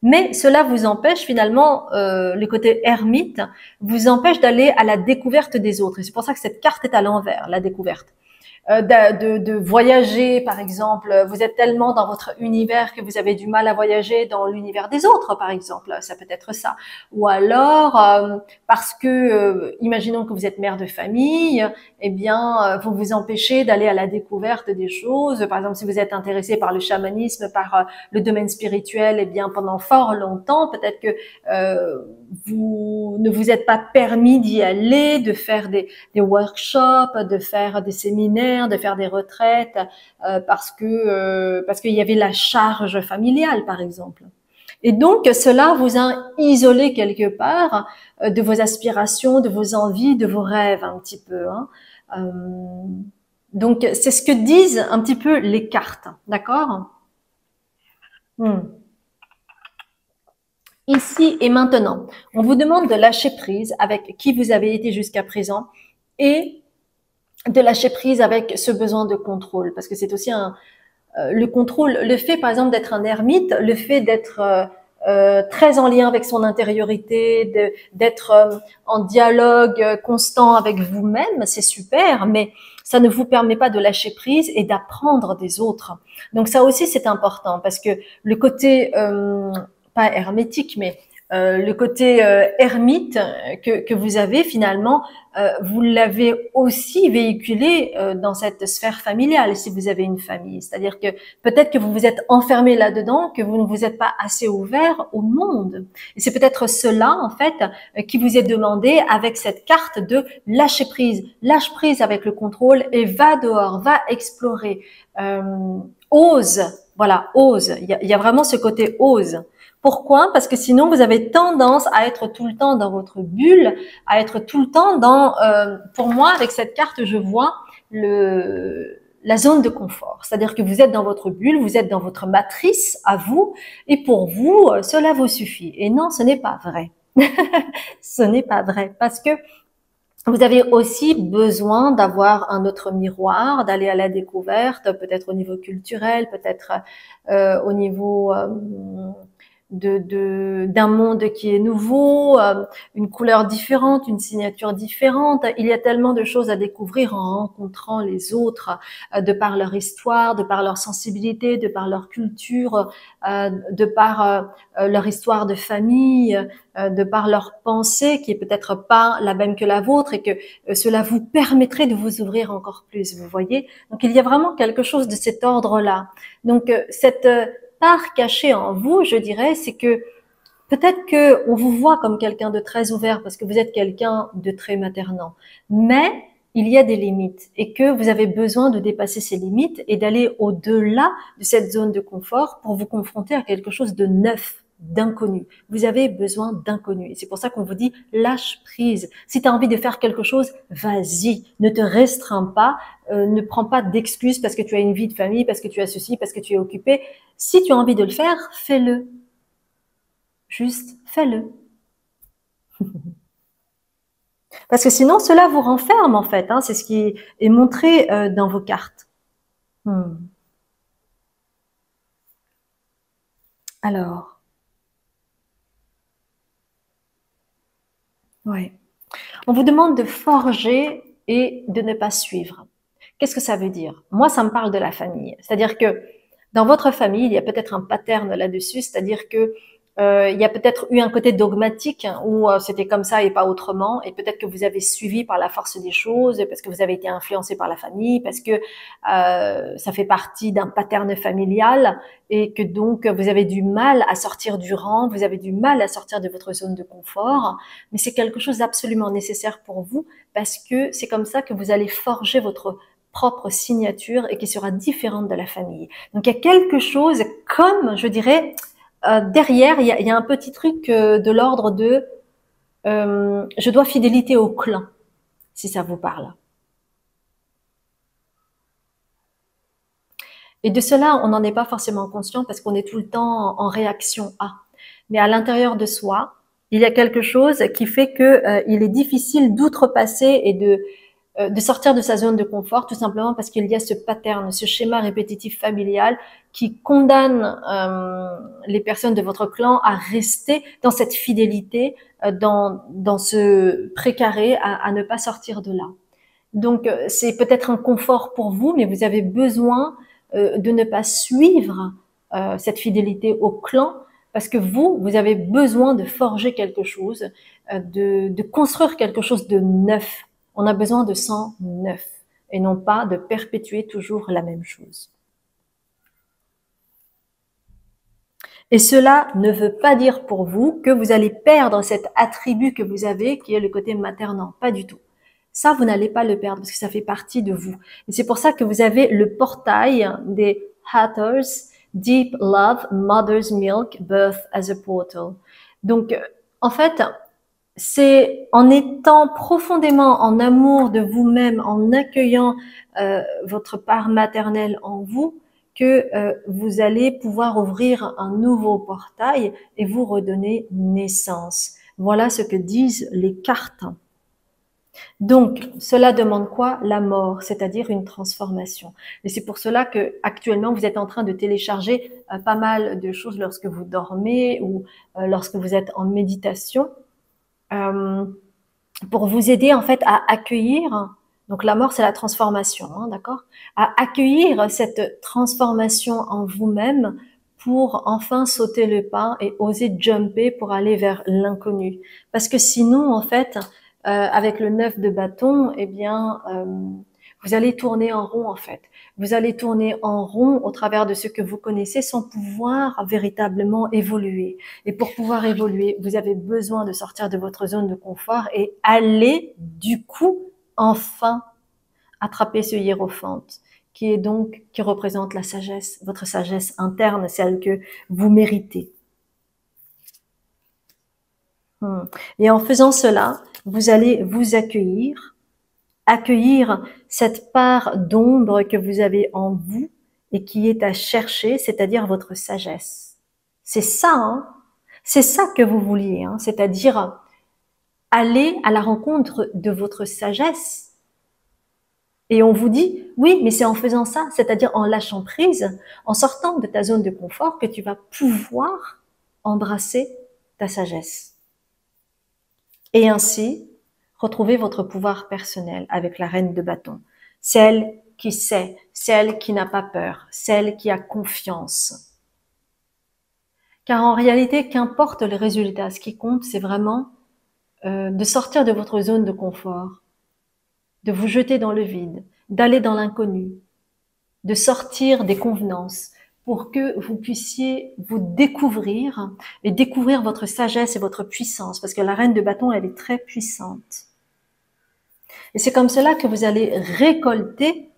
Mais cela vous empêche finalement, le côté ermite, vous empêche d'aller à la découverte des autres. Et c'est pour ça que cette carte est à l'envers, la découverte. De voyager, par exemple. Vous êtes tellement dans votre univers que vous avez du mal à voyager dans l'univers des autres, par exemple. Ça peut être ça. Ou alors, parce que, imaginons que vous êtes mère de famille, eh bien, vous vous empêchez d'aller à la découverte des choses. Par exemple, si vous êtes intéressé par le chamanisme, par le domaine spirituel, eh bien, pendant fort longtemps, peut-être que vous ne vous êtes pas permis d'y aller, de faire des workshops, de faire des séminaires, de faire des retraites, parce qu'il y avait la charge familiale, par exemple. Et donc, cela vous a isolé quelque part de vos aspirations, de vos envies, de vos rêves un petit peu. Hein. Donc, c'est ce que disent un petit peu les cartes, d'accord? Ici et maintenant, on vous demande de lâcher prise avec qui vous avez été jusqu'à présent et de lâcher prise avec ce besoin de contrôle, parce que c'est aussi le contrôle, le fait par exemple d'être un ermite, le fait d'être très en lien avec son intériorité, d'être en dialogue constant avec vous-même, c'est super, mais ça ne vous permet pas de lâcher prise et d'apprendre des autres. Donc ça aussi c'est important parce que le côté pas hermétique, mais le côté ermite que vous avez finalement, vous l'avez aussi véhiculé dans cette sphère familiale si vous avez une famille. C'est-à-dire que peut-être que vous vous êtes enfermé là-dedans, que vous ne vous êtes pas assez ouvert au monde. Et c'est peut-être cela en fait qui vous est demandé avec cette carte de lâcher prise. Lâche prise avec le contrôle et va dehors, va explorer. Ose, voilà, ose. Il y a vraiment ce côté ose. Pourquoi? Parce que sinon, vous avez tendance à être tout le temps dans votre bulle, à être tout le temps dans, pour moi, avec cette carte, je vois la zone de confort. C'est-à-dire que vous êtes dans votre bulle, vous êtes dans votre matrice à vous, et pour vous, cela vous suffit. Et non, ce n'est pas vrai. Ce n'est pas vrai. Parce que vous avez aussi besoin d'avoir un autre miroir, d'aller à la découverte, peut-être au niveau culturel, peut-être au niveau d'un monde qui est nouveau, une couleur différente, une signature différente. Il y a tellement de choses à découvrir en rencontrant les autres, de par leur histoire, de par leur sensibilité, de par leur culture, de par leur histoire de famille, de par leur pensée qui est peut-être pas la même que la vôtre et que cela vous permettrait de vous ouvrir encore plus, vous voyez. Donc il y a vraiment quelque chose de cet ordre-là. Donc cette part cachée en vous, je dirais, c'est que peut-être que on vous voit comme quelqu'un de très ouvert parce que vous êtes quelqu'un de très maternant, mais il y a des limites et que vous avez besoin de dépasser ces limites et d'aller au-delà de cette zone de confort pour vous confronter à quelque chose de neuf, d'inconnu. Vous avez besoin d'inconnu. Et c'est pour ça qu'on vous dit lâche prise. Si tu as envie de faire quelque chose, vas-y. Ne te restreins pas. Ne prends pas d'excuses parce que tu as une vie de famille, parce que tu as ceci, parce que tu es occupé. Si tu as envie de le faire, fais-le. Juste fais-le. Parce que sinon, cela vous renferme en fait. Hein, c'est ce qui est montré dans vos cartes. Alors, ouais. On vous demande de forger et de ne pas suivre. Qu'est-ce que ça veut dire? Moi, ça me parle de la famille. C'est-à-dire que dans votre famille, il y a peut-être un pattern là-dessus, c'est-à-dire que il y a peut-être eu un côté dogmatique hein, où c'était comme ça et pas autrement, et peut-être que vous avez suivi par la force des choses, parce que vous avez été influencé par la famille, parce que ça fait partie d'un pattern familial, et que donc vous avez du mal à sortir du rang, vous avez du mal à sortir de votre zone de confort, mais c'est quelque chose d'absolument nécessaire pour vous, parce que c'est comme ça que vous allez forger votre propre signature et qui sera différente de la famille. Donc il y a quelque chose comme, je dirais, derrière, il y a un petit truc de l'ordre de je dois fidélité au clan, si ça vous parle. Et de cela, on n'en est pas forcément conscient parce qu'on est tout le temps en réaction à. Mais à l'intérieur de soi, il y a quelque chose qui fait que il est difficile d'outrepasser et de sortir de sa zone de confort, tout simplement parce qu'il y a ce pattern, ce schéma répétitif familial qui condamne les personnes de votre clan à rester dans cette fidélité, dans ce précaré, à ne pas sortir de là. Donc c'est peut-être un confort pour vous, mais vous avez besoin de ne pas suivre cette fidélité au clan, parce que vous avez besoin de forger quelque chose, de construire quelque chose de neuf. On a besoin de sang neuf et non pas de perpétuer toujours la même chose. Et cela ne veut pas dire pour vous que vous allez perdre cet attribut que vous avez, qui est le côté maternant. Pas du tout. Ça, vous n'allez pas le perdre parce que ça fait partie de vous. Et c'est pour ça que vous avez le portail des Hathors, Deep Love, Mother's Milk, Birth as a Portal. Donc, en fait, c'est en étant profondément en amour de vous-même, en accueillant votre part maternelle en vous, que vous allez pouvoir ouvrir un nouveau portail et vous redonner naissance. Voilà ce que disent les cartes. Donc, cela demande quoi? La mort, c'est-à-dire une transformation. Et c'est pour cela que actuellement vous êtes en train de télécharger pas mal de choses lorsque vous dormez ou lorsque vous êtes en méditation, pour vous aider en fait à accueillir. Donc la mort, c'est la transformation, hein, d'accord? À accueillir cette transformation en vous-même pour enfin sauter le pas et oser jumper pour aller vers l'inconnu. Parce que sinon, en fait, avec le 9 de bâton, eh bien, vous allez tourner en rond, en fait. Vous allez tourner en rond au travers de ce que vous connaissez sans pouvoir véritablement évoluer. Et pour pouvoir évoluer, vous avez besoin de sortir de votre zone de confort et aller, du coup, enfin, attraper ce hiérophante, qui représente la sagesse, votre sagesse interne, celle que vous méritez. Et en faisant cela, vous allez vous accueillir cette part d'ombre que vous avez en vous et qui est à chercher, c'est-à-dire votre sagesse. C'est ça, hein? C'est ça que vous vouliez, hein? C'est-à-dire aller à la rencontre de votre sagesse. Et on vous dit, oui, mais c'est en faisant ça, c'est-à-dire en lâchant prise, en sortant de ta zone de confort, que tu vas pouvoir embrasser ta sagesse. Et ainsi, retrouver votre pouvoir personnel avec la reine de bâton. Celle qui sait, celle qui n'a pas peur, celle qui a confiance. Car en réalité, qu'importe le résultat, ce qui compte, c'est vraiment de sortir de votre zone de confort, de vous jeter dans le vide, d'aller dans l'inconnu, de sortir des convenances pour que vous puissiez vous découvrir et découvrir votre sagesse et votre puissance, parce que la reine de bâton, elle est très puissante. Et c'est comme cela que vous allez récolter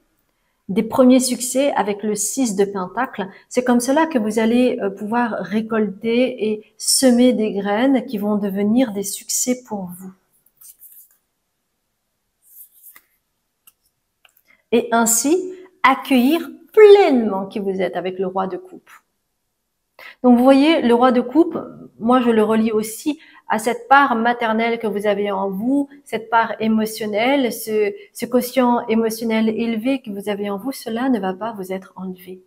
des premiers succès avec le 6 de Pentacle. C'est comme cela que vous allez pouvoir récolter et semer des graines qui vont devenir des succès pour vous. Et ainsi, accueillir pleinement qui vous êtes avec le roi de coupe. Donc vous voyez, le roi de coupe, moi je le relie aussi à cette part maternelle que vous avez en vous, cette part émotionnelle, ce quotient émotionnel élevé que vous avez en vous, cela ne va pas vous être enlevé.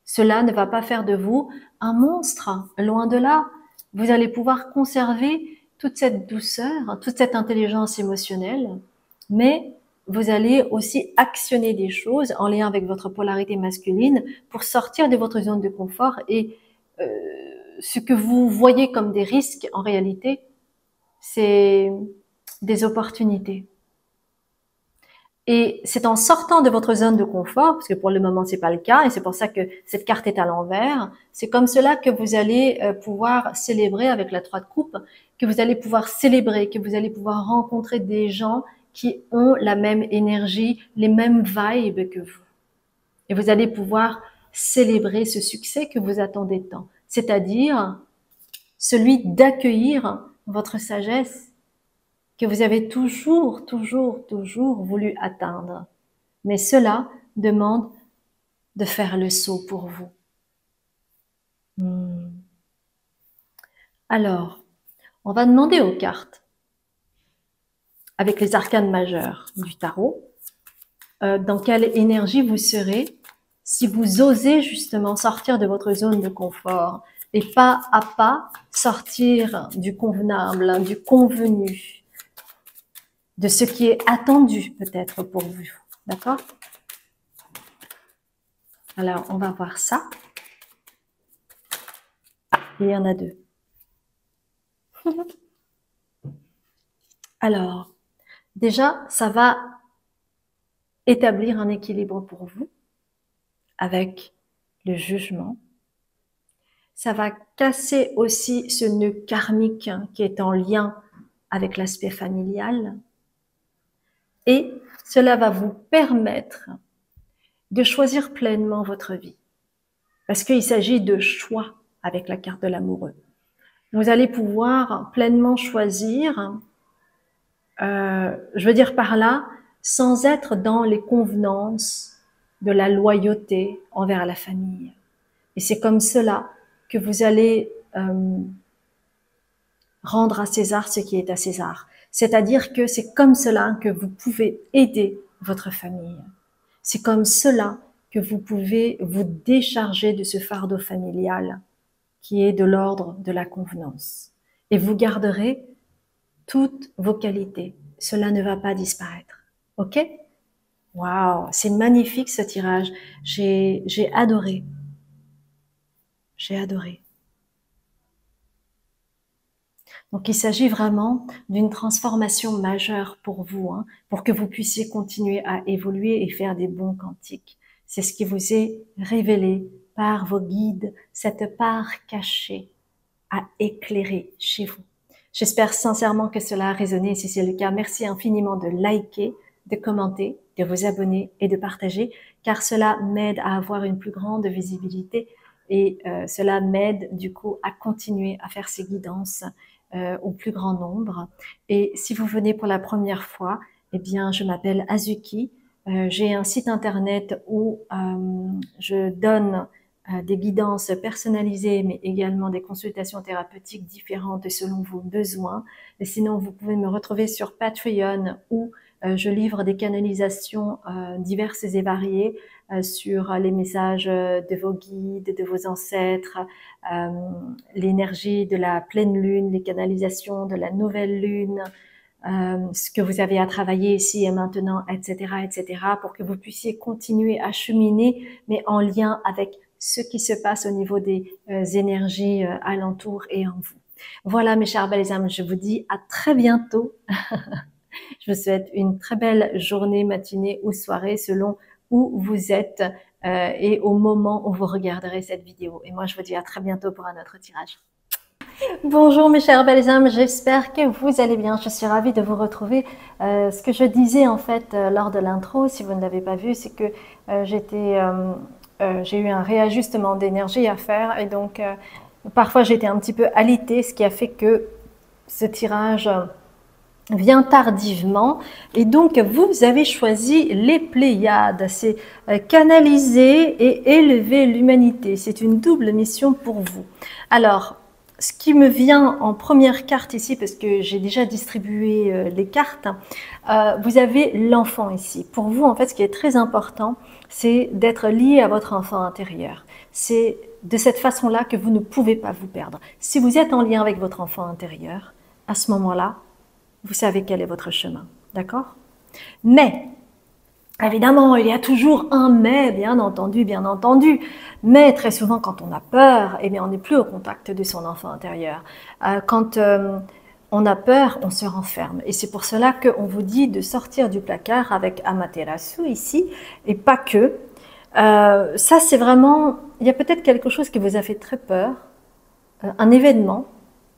Cela ne va pas faire de vous un monstre, loin de là. Vous allez pouvoir conserver toute cette douceur, toute cette intelligence émotionnelle, mais vous allez aussi actionner des choses en lien avec votre polarité masculine pour sortir de votre zone de confort et ce que vous voyez comme des risques, en réalité, c'est des opportunités. Et c'est en sortant de votre zone de confort, parce que pour le moment c'est pas le cas, et c'est pour ça que cette carte est à l'envers, c'est comme cela que vous allez pouvoir célébrer avec la 3 de coupe, que vous allez pouvoir célébrer, que vous allez pouvoir rencontrer des gens qui ont la même énergie, les mêmes vibes que vous. Et vous allez pouvoir célébrer ce succès que vous attendez tant, c'est-à-dire celui d'accueillir votre sagesse que vous avez toujours voulu atteindre. Mais cela demande de faire le saut pour vous. Alors, on va demander aux cartes, avec les arcanes majeures du tarot, dans quelle énergie vous serez si vous osez justement sortir de votre zone de confort et pas à pas sortir du convenable, du convenu, de ce qui est attendu peut-être pour vous. D'accord? Alors, on va voir ça. Il y en a 2. Alors, déjà, ça va établir un équilibre pour vous avec le jugement. Ça va casser aussi ce nœud karmique qui est en lien avec l'aspect familial. Et cela va vous permettre de choisir pleinement votre vie. Parce qu'il s'agit de choix avec la carte de l'amoureux. Vous allez pouvoir pleinement choisir, je veux dire par là, sans être dans les convenances de la loyauté envers la famille. Et c'est comme cela que vous allez rendre à César ce qui est à César. C'est-à-dire que c'est comme cela que vous pouvez aider votre famille. C'est comme cela que vous pouvez vous décharger de ce fardeau familial qui est de l'ordre de la convenance. Et vous garderez toutes vos qualités. Cela ne va pas disparaître. Ok? Waouh, c'est magnifique ce tirage. J'ai adoré. J'ai adoré. Donc, il s'agit vraiment d'une transformation majeure pour vous, hein, pour que vous puissiez continuer à évoluer et faire des bons quantiques. C'est ce qui vous est révélé par vos guides, cette part cachée à éclairer chez vous. J'espère sincèrement que cela a résonné. Si c'est le cas, merci infiniment de liker, de commenter, de vous abonner et de partager, car cela m'aide à avoir une plus grande visibilité et cela m'aide du coup à continuer à faire ces guidances au plus grand nombre. Et si vous venez pour la première fois, eh bien, je m'appelle Azuki. J'ai un site internet où je donne des guidances personnalisées, mais également des consultations thérapeutiques différentes selon vos besoins. Et sinon, vous pouvez me retrouver sur Patreon où je livre des canalisations diverses et variées sur les messages de vos guides, de vos ancêtres, l'énergie de la pleine lune, les canalisations de la nouvelle lune, ce que vous avez à travailler ici et maintenant, etc., etc., pour que vous puissiez continuer à cheminer, mais en lien avec ce qui se passe au niveau des énergies alentours et en vous. Voilà, mes chers belles âmes, je vous dis à très bientôt. Je vous souhaite une très belle journée, matinée ou soirée selon où vous êtes et au moment où vous regarderez cette vidéo. Et moi, je vous dis à très bientôt pour un autre tirage. Bonjour mes chères belles âmes, j'espère que vous allez bien. Je suis ravie de vous retrouver. Ce que je disais en fait lors de l'intro, si vous ne l'avez pas vu, c'est que j'ai eu un réajustement d'énergie à faire et donc parfois j'étais un petit peu alitée, ce qui a fait que ce tirage vient tardivement et donc vous avez choisi les Pléiades, c'est canaliser et élever l'humanité. C'est une double mission pour vous. Alors, ce qui me vient en première carte ici, parce que j'ai déjà distribué les cartes, vous avez l'enfant ici. Pour vous, en fait, ce qui est très important, c'est d'être lié à votre enfant intérieur. C'est de cette façon-là que vous ne pouvez pas vous perdre. Si vous êtes en lien avec votre enfant intérieur, à ce moment-là, vous savez quel est votre chemin, d'accord? Mais, évidemment, il y a toujours un mais, bien entendu, bien entendu. Mais très souvent, quand on a peur, eh bien, on n'est plus au contact de son enfant intérieur. Quand on a peur, on se renferme. Et c'est pour cela qu'on vous dit de sortir du placard avec Amaterasu ici, et pas que. Ça, c'est vraiment... Il y a peut-être quelque chose qui vous a fait très peur, un événement,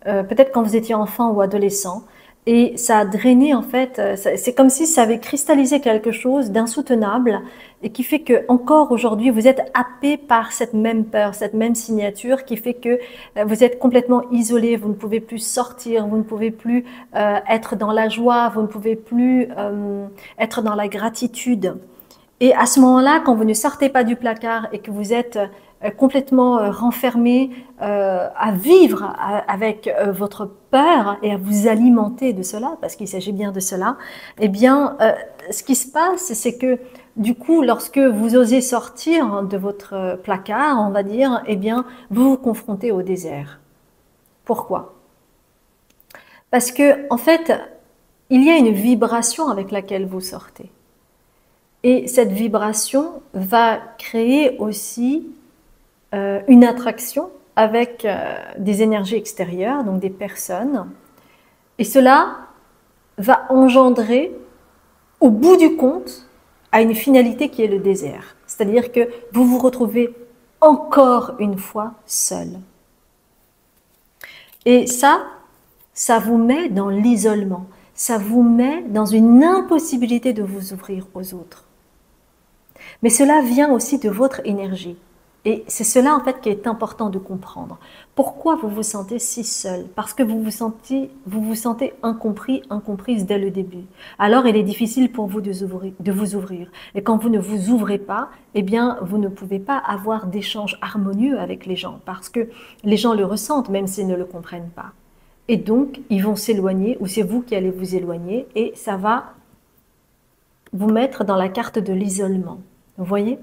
peut-être quand vous étiez enfant ou adolescent, et ça a drainé en fait, c'est comme si ça avait cristallisé quelque chose d'insoutenable et qui fait que encore aujourd'hui vous êtes happé par cette même peur, cette même signature qui fait que vous êtes complètement isolé, vous ne pouvez plus sortir, vous ne pouvez plus être dans la joie, vous ne pouvez plus être dans la gratitude. Et à ce moment-là, quand vous ne sortez pas du placard et que vous êtes complètement renfermé à vivre avec votre peur et à vous alimenter de cela, parce qu'il s'agit bien de cela, eh bien, ce qui se passe, c'est que du coup, lorsque vous osez sortir de votre placard, on va dire, eh bien, vous vous confrontez au désert. Pourquoi? Parce que, en fait, il y a une vibration avec laquelle vous sortez. Et cette vibration va créer aussi une attraction avec des énergies extérieures, donc des personnes. Et cela va engendrer, au bout du compte, à une finalité qui est le désert. C'est-à-dire que vous vous retrouvez encore une fois seul. Et ça vous met dans l'isolement. Ça vous met dans une impossibilité de vous ouvrir aux autres. Mais cela vient aussi de votre énergie. Et c'est cela en fait qui est important de comprendre. Pourquoi vous vous sentez si seul? Parce que vous vous sentez incompris, incomprise dès le début. Alors il est difficile pour vous de vous ouvrir. Et quand vous ne vous ouvrez pas, eh bien vous ne pouvez pas avoir d'échanges harmonieux avec les gens. Parce que les gens le ressentent même s'ils ne le comprennent pas. Et donc ils vont s'éloigner ou c'est vous qui allez vous éloigner et ça va vous mettre dans la carte de l'isolement. Vous voyez?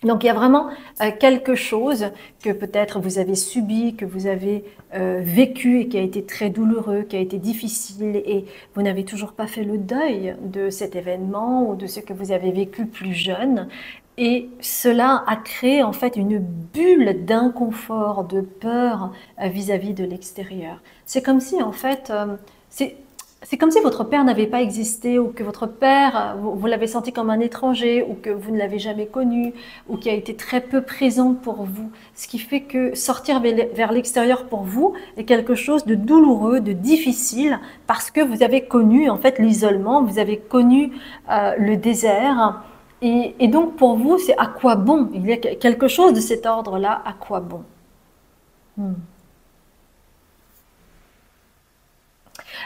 Donc il y a vraiment quelque chose que peut-être vous avez subi, que vous avez vécu et qui a été très douloureux, qui a été difficile et vous n'avez toujours pas fait le deuil de cet événement ou de ce que vous avez vécu plus jeune. Et cela a créé en fait une bulle d'inconfort, de peur vis-à-vis de l'extérieur. C'est comme si en fait, c'est comme si votre père n'avait pas existé, ou que votre père, vous l'avez senti comme un étranger, ou que vous ne l'avez jamais connu, ou qui a été très peu présent pour vous. Ce qui fait que sortir vers l'extérieur pour vous est quelque chose de douloureux, de difficile, parce que vous avez connu en fait l'isolement, vous avez connu le désert. Et donc pour vous, c'est à quoi bon? Il y a quelque chose de cet ordre-là, à quoi bon? Hmm.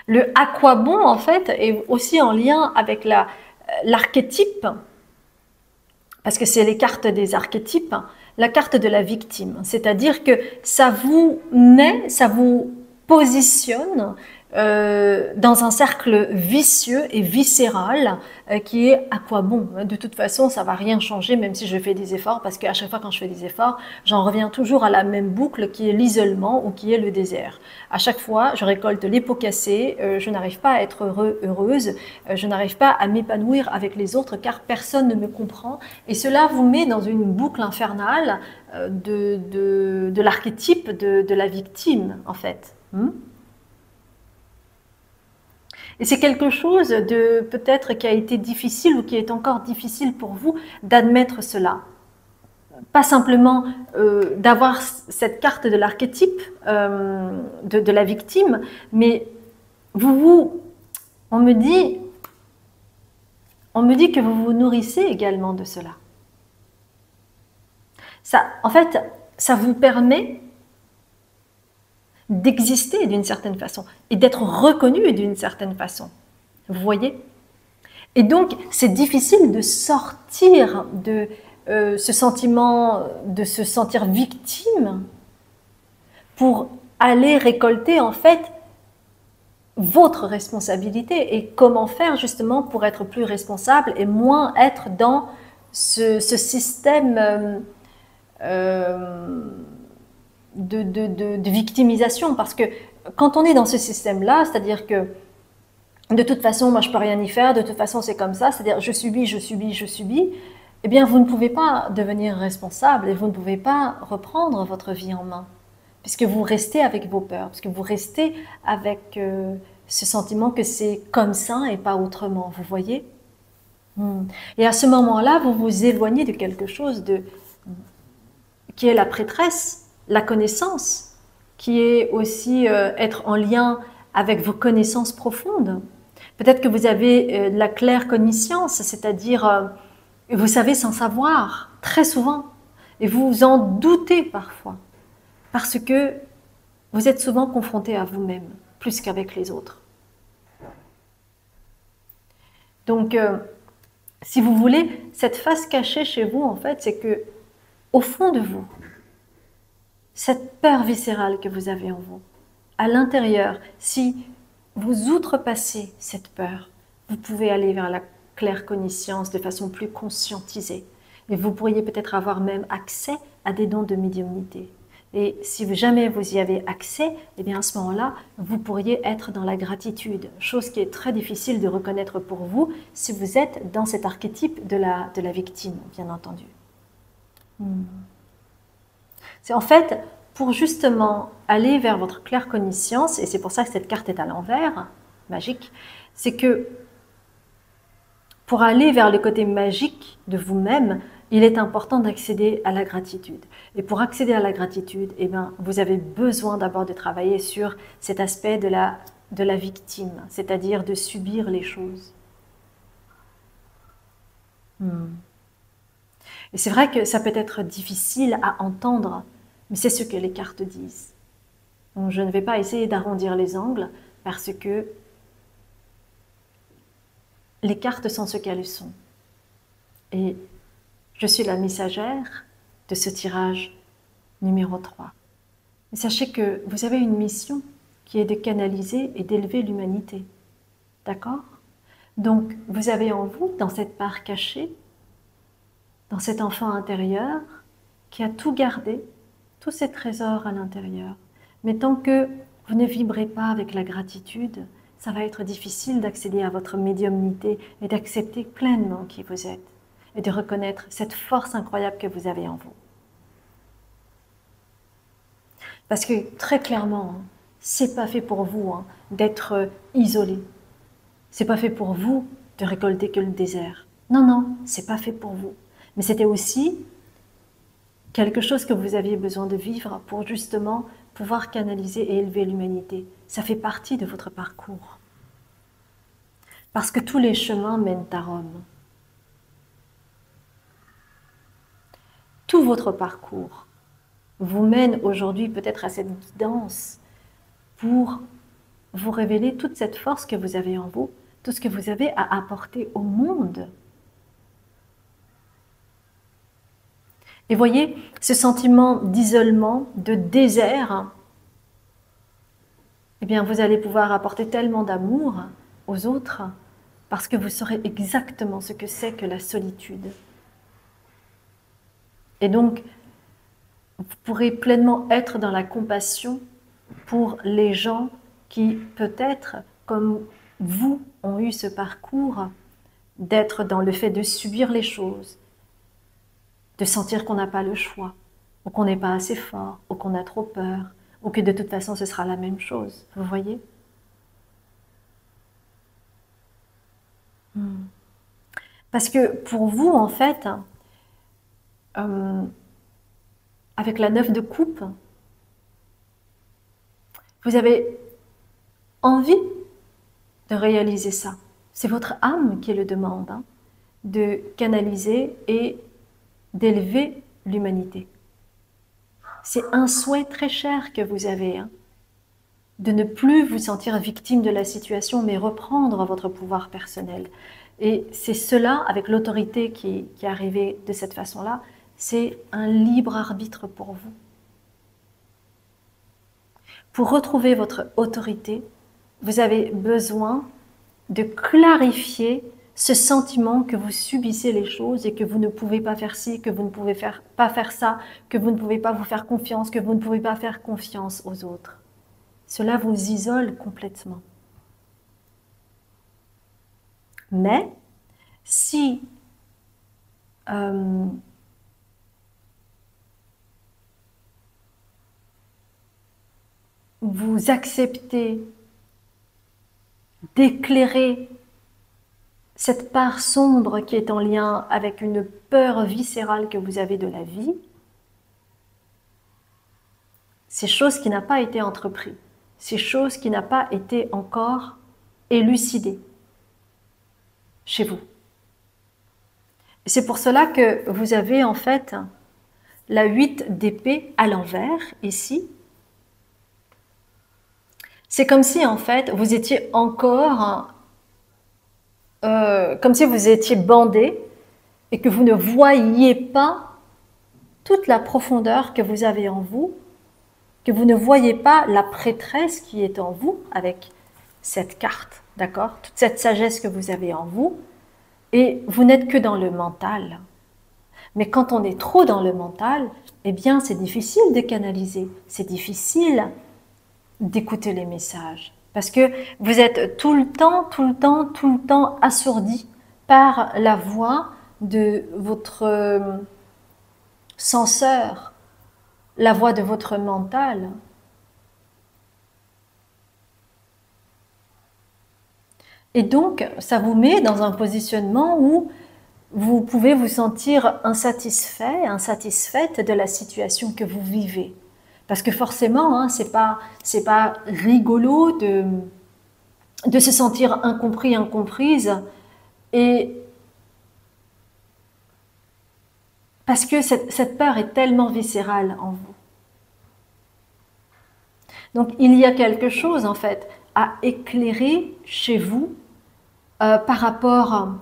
Le à quoi bon, en fait, est aussi en lien avec l'archétype, parce que c'est les cartes des archétypes, la carte de la victime. C'est-à-dire que ça vous met, ça vous positionne dans un cercle vicieux et viscéral qui est à quoi bon? De toute façon, ça va rien changer même si je fais des efforts, parce qu'à chaque fois quand je fais des efforts, j'en reviens toujours à la même boucle qui est l'isolement ou qui est le désert. À chaque fois, je récolte les pots cassés, je n'arrive pas à être heureuse, je n'arrive pas à m'épanouir avec les autres car personne ne me comprend. Et cela vous met dans une boucle infernale de l'archétype de la victime, en fait. Et c'est quelque chose de peut-être qui a été difficile ou qui est encore difficile pour vous d'admettre cela. Pas simplement d'avoir cette carte de l'archétype de la victime, mais on me dit que vous vous nourrissez également de cela. Ça, en fait, ça vous permet d'exister d'une certaine façon et d'être reconnu d'une certaine façon. Vous voyez? Et donc, c'est difficile de sortir de ce sentiment de se sentir victime pour aller récolter en fait votre responsabilité. Et comment faire justement pour être plus responsable et moins être dans ce système de victimisation. Parce que quand on est dans ce système-là, c'est-à-dire que de toute façon, moi je peux rien y faire, de toute façon c'est comme ça, c'est-à-dire je subis, je subis, je subis, eh bien vous ne pouvez pas devenir responsable et vous ne pouvez pas reprendre votre vie en main. Puisque vous restez avec vos peurs, puisque vous restez avec ce sentiment que c'est comme ça et pas autrement, vous voyez? Et à ce moment-là, vous vous éloignez de quelque chose qui est la prêtresse, la connaissance, qui est aussi être en lien avec vos connaissances profondes. Peut-être que vous avez de la claire connaissance, c'est-à-dire vous savez sans savoir, très souvent, et vous vous en doutez parfois, parce que vous êtes souvent confronté à vous-même, plus qu'avec les autres. Donc, si vous voulez, cette face cachée chez vous, en fait, c'est que, au fond de vous, cette peur viscérale que vous avez en vous, à l'intérieur, si vous outrepassez cette peur, vous pouvez aller vers la claire connaissance de façon plus conscientisée. Et vous pourriez peut-être avoir même accès à des dons de médiumnité. Et si jamais vous y avez accès, eh bien à ce moment-là, vous pourriez être dans la gratitude, chose qui est très difficile de reconnaître pour vous si vous êtes dans cet archétype de la victime, bien entendu. C'est en fait pour justement aller vers votre claire connaissance, et c'est pour ça que cette carte est à l'envers, magique, c'est que pour aller vers le côté magique de vous-même, il est important d'accéder à la gratitude. Et pour accéder à la gratitude, eh bien, vous avez besoin d'abord de travailler sur cet aspect de la victime, c'est-à-dire de subir les choses. Et c'est vrai que ça peut être difficile à entendre, mais c'est ce que les cartes disent. Donc, je ne vais pas essayer d'arrondir les angles parce que les cartes sont ce qu'elles sont. Et je suis la messagère de ce tirage numéro 3. Et sachez que vous avez une mission qui est de canaliser et d'élever l'humanité. D'accord? Donc, vous avez en vous, dans cette part cachée, dans cet enfant intérieur qui a tout gardé, tous ces trésors à l'intérieur. Mais tant que vous ne vibrez pas avec la gratitude, ça va être difficile d'accéder à votre médiumnité et d'accepter pleinement qui vous êtes. et de reconnaître cette force incroyable que vous avez en vous. Parce que très clairement, c'est pas fait pour vous d'être isolé. C'est pas fait pour vous de récolter que le désert. Non, non, c'est pas fait pour vous. Mais c'était aussi quelque chose que vous aviez besoin de vivre pour justement pouvoir canaliser et élever l'humanité. Ça fait partie de votre parcours. Parce que tous les chemins mènent à Rome. Tout votre parcours vous mène aujourd'hui peut-être à cette guidance pour vous révéler toute cette force que vous avez en vous, tout ce que vous avez à apporter au monde. Et voyez, ce sentiment d'isolement, de désert, eh bien, vous allez pouvoir apporter tellement d'amour aux autres parce que vous saurez exactement ce que c'est que la solitude. Et donc, vous pourrez pleinement être dans la compassion pour les gens qui, peut-être, comme vous, ont eu ce parcours d'être dans le fait de subir les choses, de sentir qu'on n'a pas le choix, ou qu'on n'est pas assez fort, ou qu'on a trop peur, ou que de toute façon ce sera la même chose. Vous voyez ? Parce que pour vous, en fait, avec la 9 de coupe, vous avez envie de réaliser ça. C'est votre âme qui le demande, de canaliser et d'élever l'humanité. C'est un souhait très cher que vous avez, de ne plus vous sentir victime de la situation, mais reprendre votre pouvoir personnel. Et c'est cela, avec l'autorité qui est arrivée de cette façon-là, c'est un libre arbitre pour vous. Pour retrouver votre autorité, vous avez besoin de clarifier ce sentiment que vous subissez les choses et que vous ne pouvez pas faire ci, que vous ne pouvez pas faire ça, que vous ne pouvez pas vous faire confiance, que vous ne pouvez pas faire confiance aux autres. Cela vous isole complètement. Mais si vous acceptez d'éclairer cette part sombre qui est en lien avec une peur viscérale que vous avez de la vie, ces choses qui n'ont pas été entreprises, ces choses qui n'ont pas été encore élucidées chez vous. C'est pour cela que vous avez en fait la 8 d'épée à l'envers, ici. C'est comme si en fait vous étiez encore, comme si vous étiez bandé et que vous ne voyiez pas toute la profondeur que vous avez en vous, que vous ne voyez pas la prêtresse qui est en vous avec cette carte, d'accord? Toute cette sagesse que vous avez en vous, et vous n'êtes que dans le mental. Mais quand on est trop dans le mental, eh bien c'est difficile de canaliser, c'est difficile d'écouter les messages. Parce que vous êtes tout le temps assourdi par la voix de votre censeur, la voix de votre mental. Et donc, ça vous met dans un positionnement où vous pouvez vous sentir insatisfait, insatisfaite de la situation que vous vivez. Parce que forcément, c'est pas rigolo de se sentir incompris, incomprise. Et parce que cette peur est tellement viscérale en vous. Donc, il y a quelque chose, en fait, à éclairer chez vous par rapport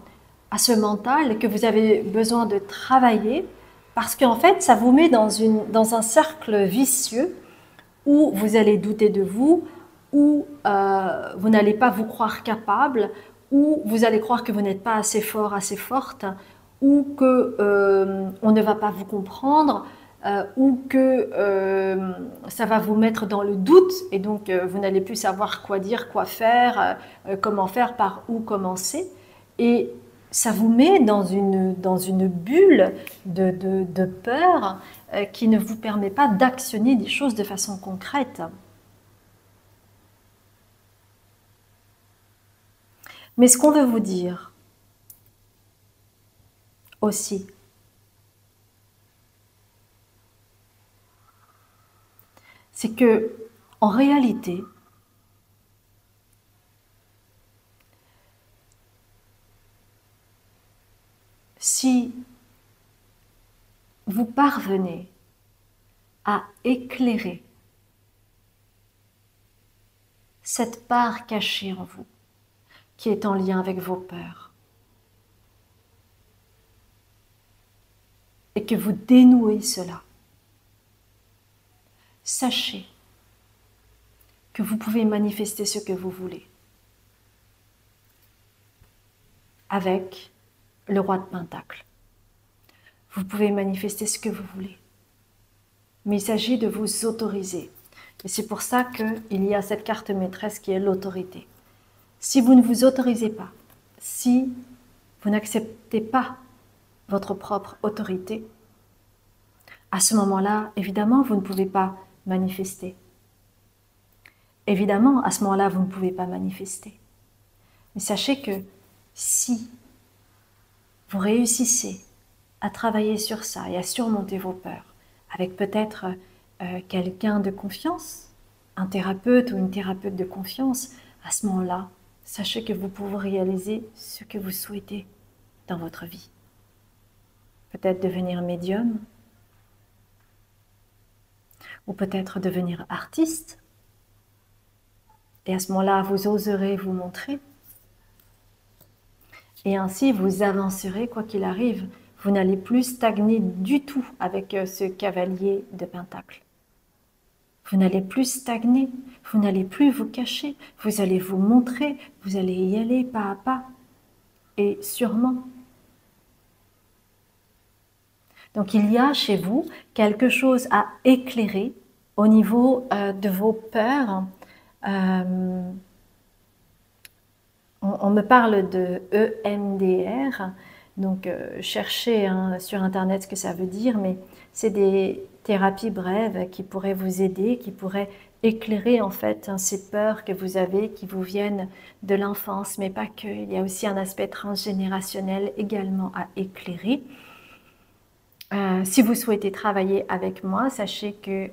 à ce mental que vous avez besoin de travailler, parce qu'en fait, ça vous met dans un cercle vicieux où vous allez douter de vous, où vous n'allez pas vous croire capable, où vous allez croire que vous n'êtes pas assez fort, assez forte, ou que on ne va pas vous comprendre, ou que ça va vous mettre dans le doute, et donc vous n'allez plus savoir quoi dire, quoi faire, comment faire, par où commencer. Et ça vous met dans une bulle de peur qui ne vous permet pas d'actionner des choses de façon concrète. Mais ce qu'on veut vous dire aussi, c'est que en réalité, si vous parvenez à éclairer cette part cachée en vous, qui est en lien avec vos peurs, et que vous dénouez cela, sachez que vous pouvez manifester ce que vous voulez avec le roi de Pentacle. Vous pouvez manifester ce que vous voulez. Mais il s'agit de vous autoriser. Et c'est pour ça qu'il y a cette carte maîtresse qui est l'autorité. Si vous ne vous autorisez pas, si vous n'acceptez pas votre propre autorité, à ce moment-là, évidemment, vous ne pouvez pas manifester. Évidemment, à ce moment-là, vous ne pouvez pas manifester. Mais sachez que si vous réussissez à travailler sur ça et à surmonter vos peurs, avec peut-être quelqu'un de confiance, un thérapeute ou une thérapeute de confiance, à ce moment-là, sachez que vous pouvez réaliser ce que vous souhaitez dans votre vie. Peut-être devenir médium, ou peut-être devenir artiste. Et à ce moment-là, vous oserez vous montrer. Et ainsi, vous avancerez quoi qu'il arrive. Vous n'allez plus stagner du tout avec ce cavalier de Pentacle. Vous n'allez plus stagner, vous n'allez plus vous cacher, vous allez vous montrer, vous allez y aller pas à pas. Et sûrement. Donc il y a chez vous quelque chose à éclairer au niveau de vos peurs. On me parle de EMDR, donc cherchez sur internet ce que ça veut dire, mais c'est des thérapies brèves qui pourraient vous aider, qui pourraient éclairer en fait ces peurs que vous avez, qui vous viennent de l'enfance, mais pas que. Il y a aussi un aspect transgénérationnel également à éclairer. Si vous souhaitez travailler avec moi, sachez que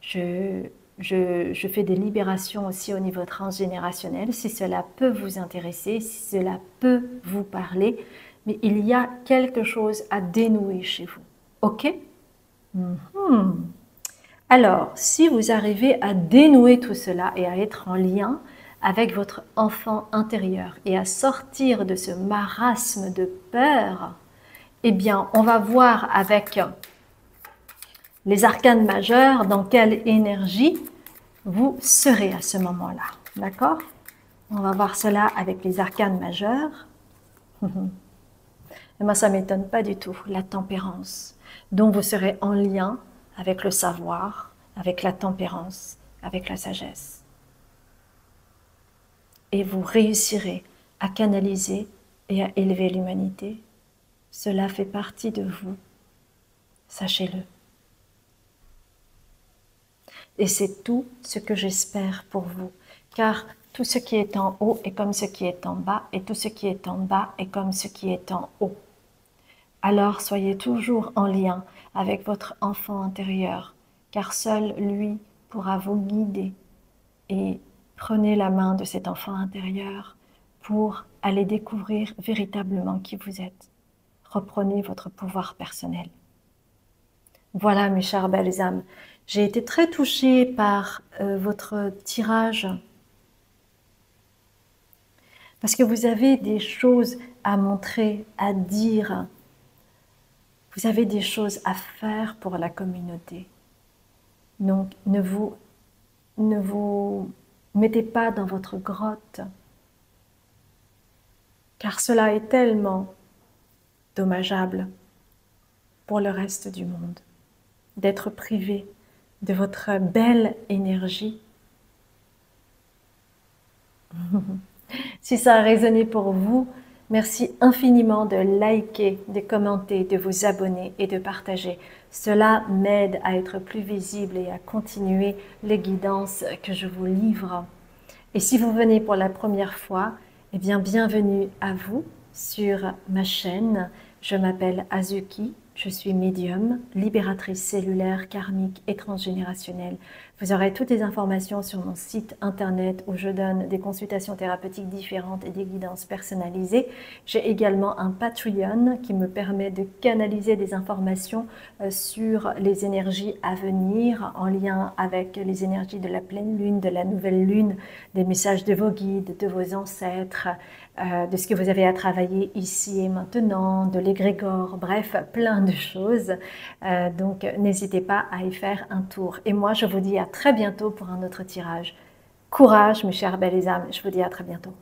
je fais des libérations aussi au niveau transgénérationnel, si cela peut vous intéresser, si cela peut vous parler, mais il y a quelque chose à dénouer chez vous. Ok? Alors, si vous arrivez à dénouer tout cela et à être en lien avec votre enfant intérieur et à sortir de ce marasme de peur, eh bien, on va voir avec les arcanes majeurs dans quelle énergie vous serez à ce moment-là. D'accord? On va voir cela avec les arcanes majeurs. Et moi, ça ne m'étonne pas du tout, la tempérance, dont vous serez en lien avec le savoir, avec la tempérance, avec la sagesse. Et vous réussirez à canaliser et à élever l'humanité. Cela fait partie de vous, sachez-le. Et c'est tout ce que j'espère pour vous, car tout ce qui est en haut est comme ce qui est en bas, et tout ce qui est en bas est comme ce qui est en haut. Alors soyez toujours en lien avec votre enfant intérieur, car seul lui pourra vous guider. Et prenez la main de cet enfant intérieur pour aller découvrir véritablement qui vous êtes. Reprenez votre pouvoir personnel. Voilà mes chères belles âmes, j'ai été très touchée par votre tirage parce que vous avez des choses à montrer, à dire, vous avez des choses à faire pour la communauté. Donc ne vous mettez pas dans votre grotte, car cela est tellement dommageable pour le reste du monde, d'être privé de votre belle énergie. Si ça a résonné pour vous, Merci infiniment de liker, de commenter, de vous abonner et de partager. Cela m'aide à être plus visible et à continuer les guidances que je vous livre. Et si vous venez pour la première fois, eh bien bienvenue à vous sur ma chaîne. Je m'appelle Azuki, je suis médium, libératrice cellulaire, karmique et transgénérationnelle. Vous aurez toutes les informations sur mon site internet où je donne des consultations thérapeutiques différentes et des guidances personnalisées. J'ai également un Patreon qui me permet de canaliser des informations sur les énergies à venir en lien avec les énergies de la pleine lune, de la nouvelle lune, des messages de vos guides, de vos ancêtres, de ce que vous avez à travailler ici et maintenant, de l'égrégore, bref, plein de choses. Donc n'hésitez pas à y faire un tour. Et moi, je vous dis à très bientôt pour un autre tirage. Courage, mes chers belles âmes, je vous dis à très bientôt.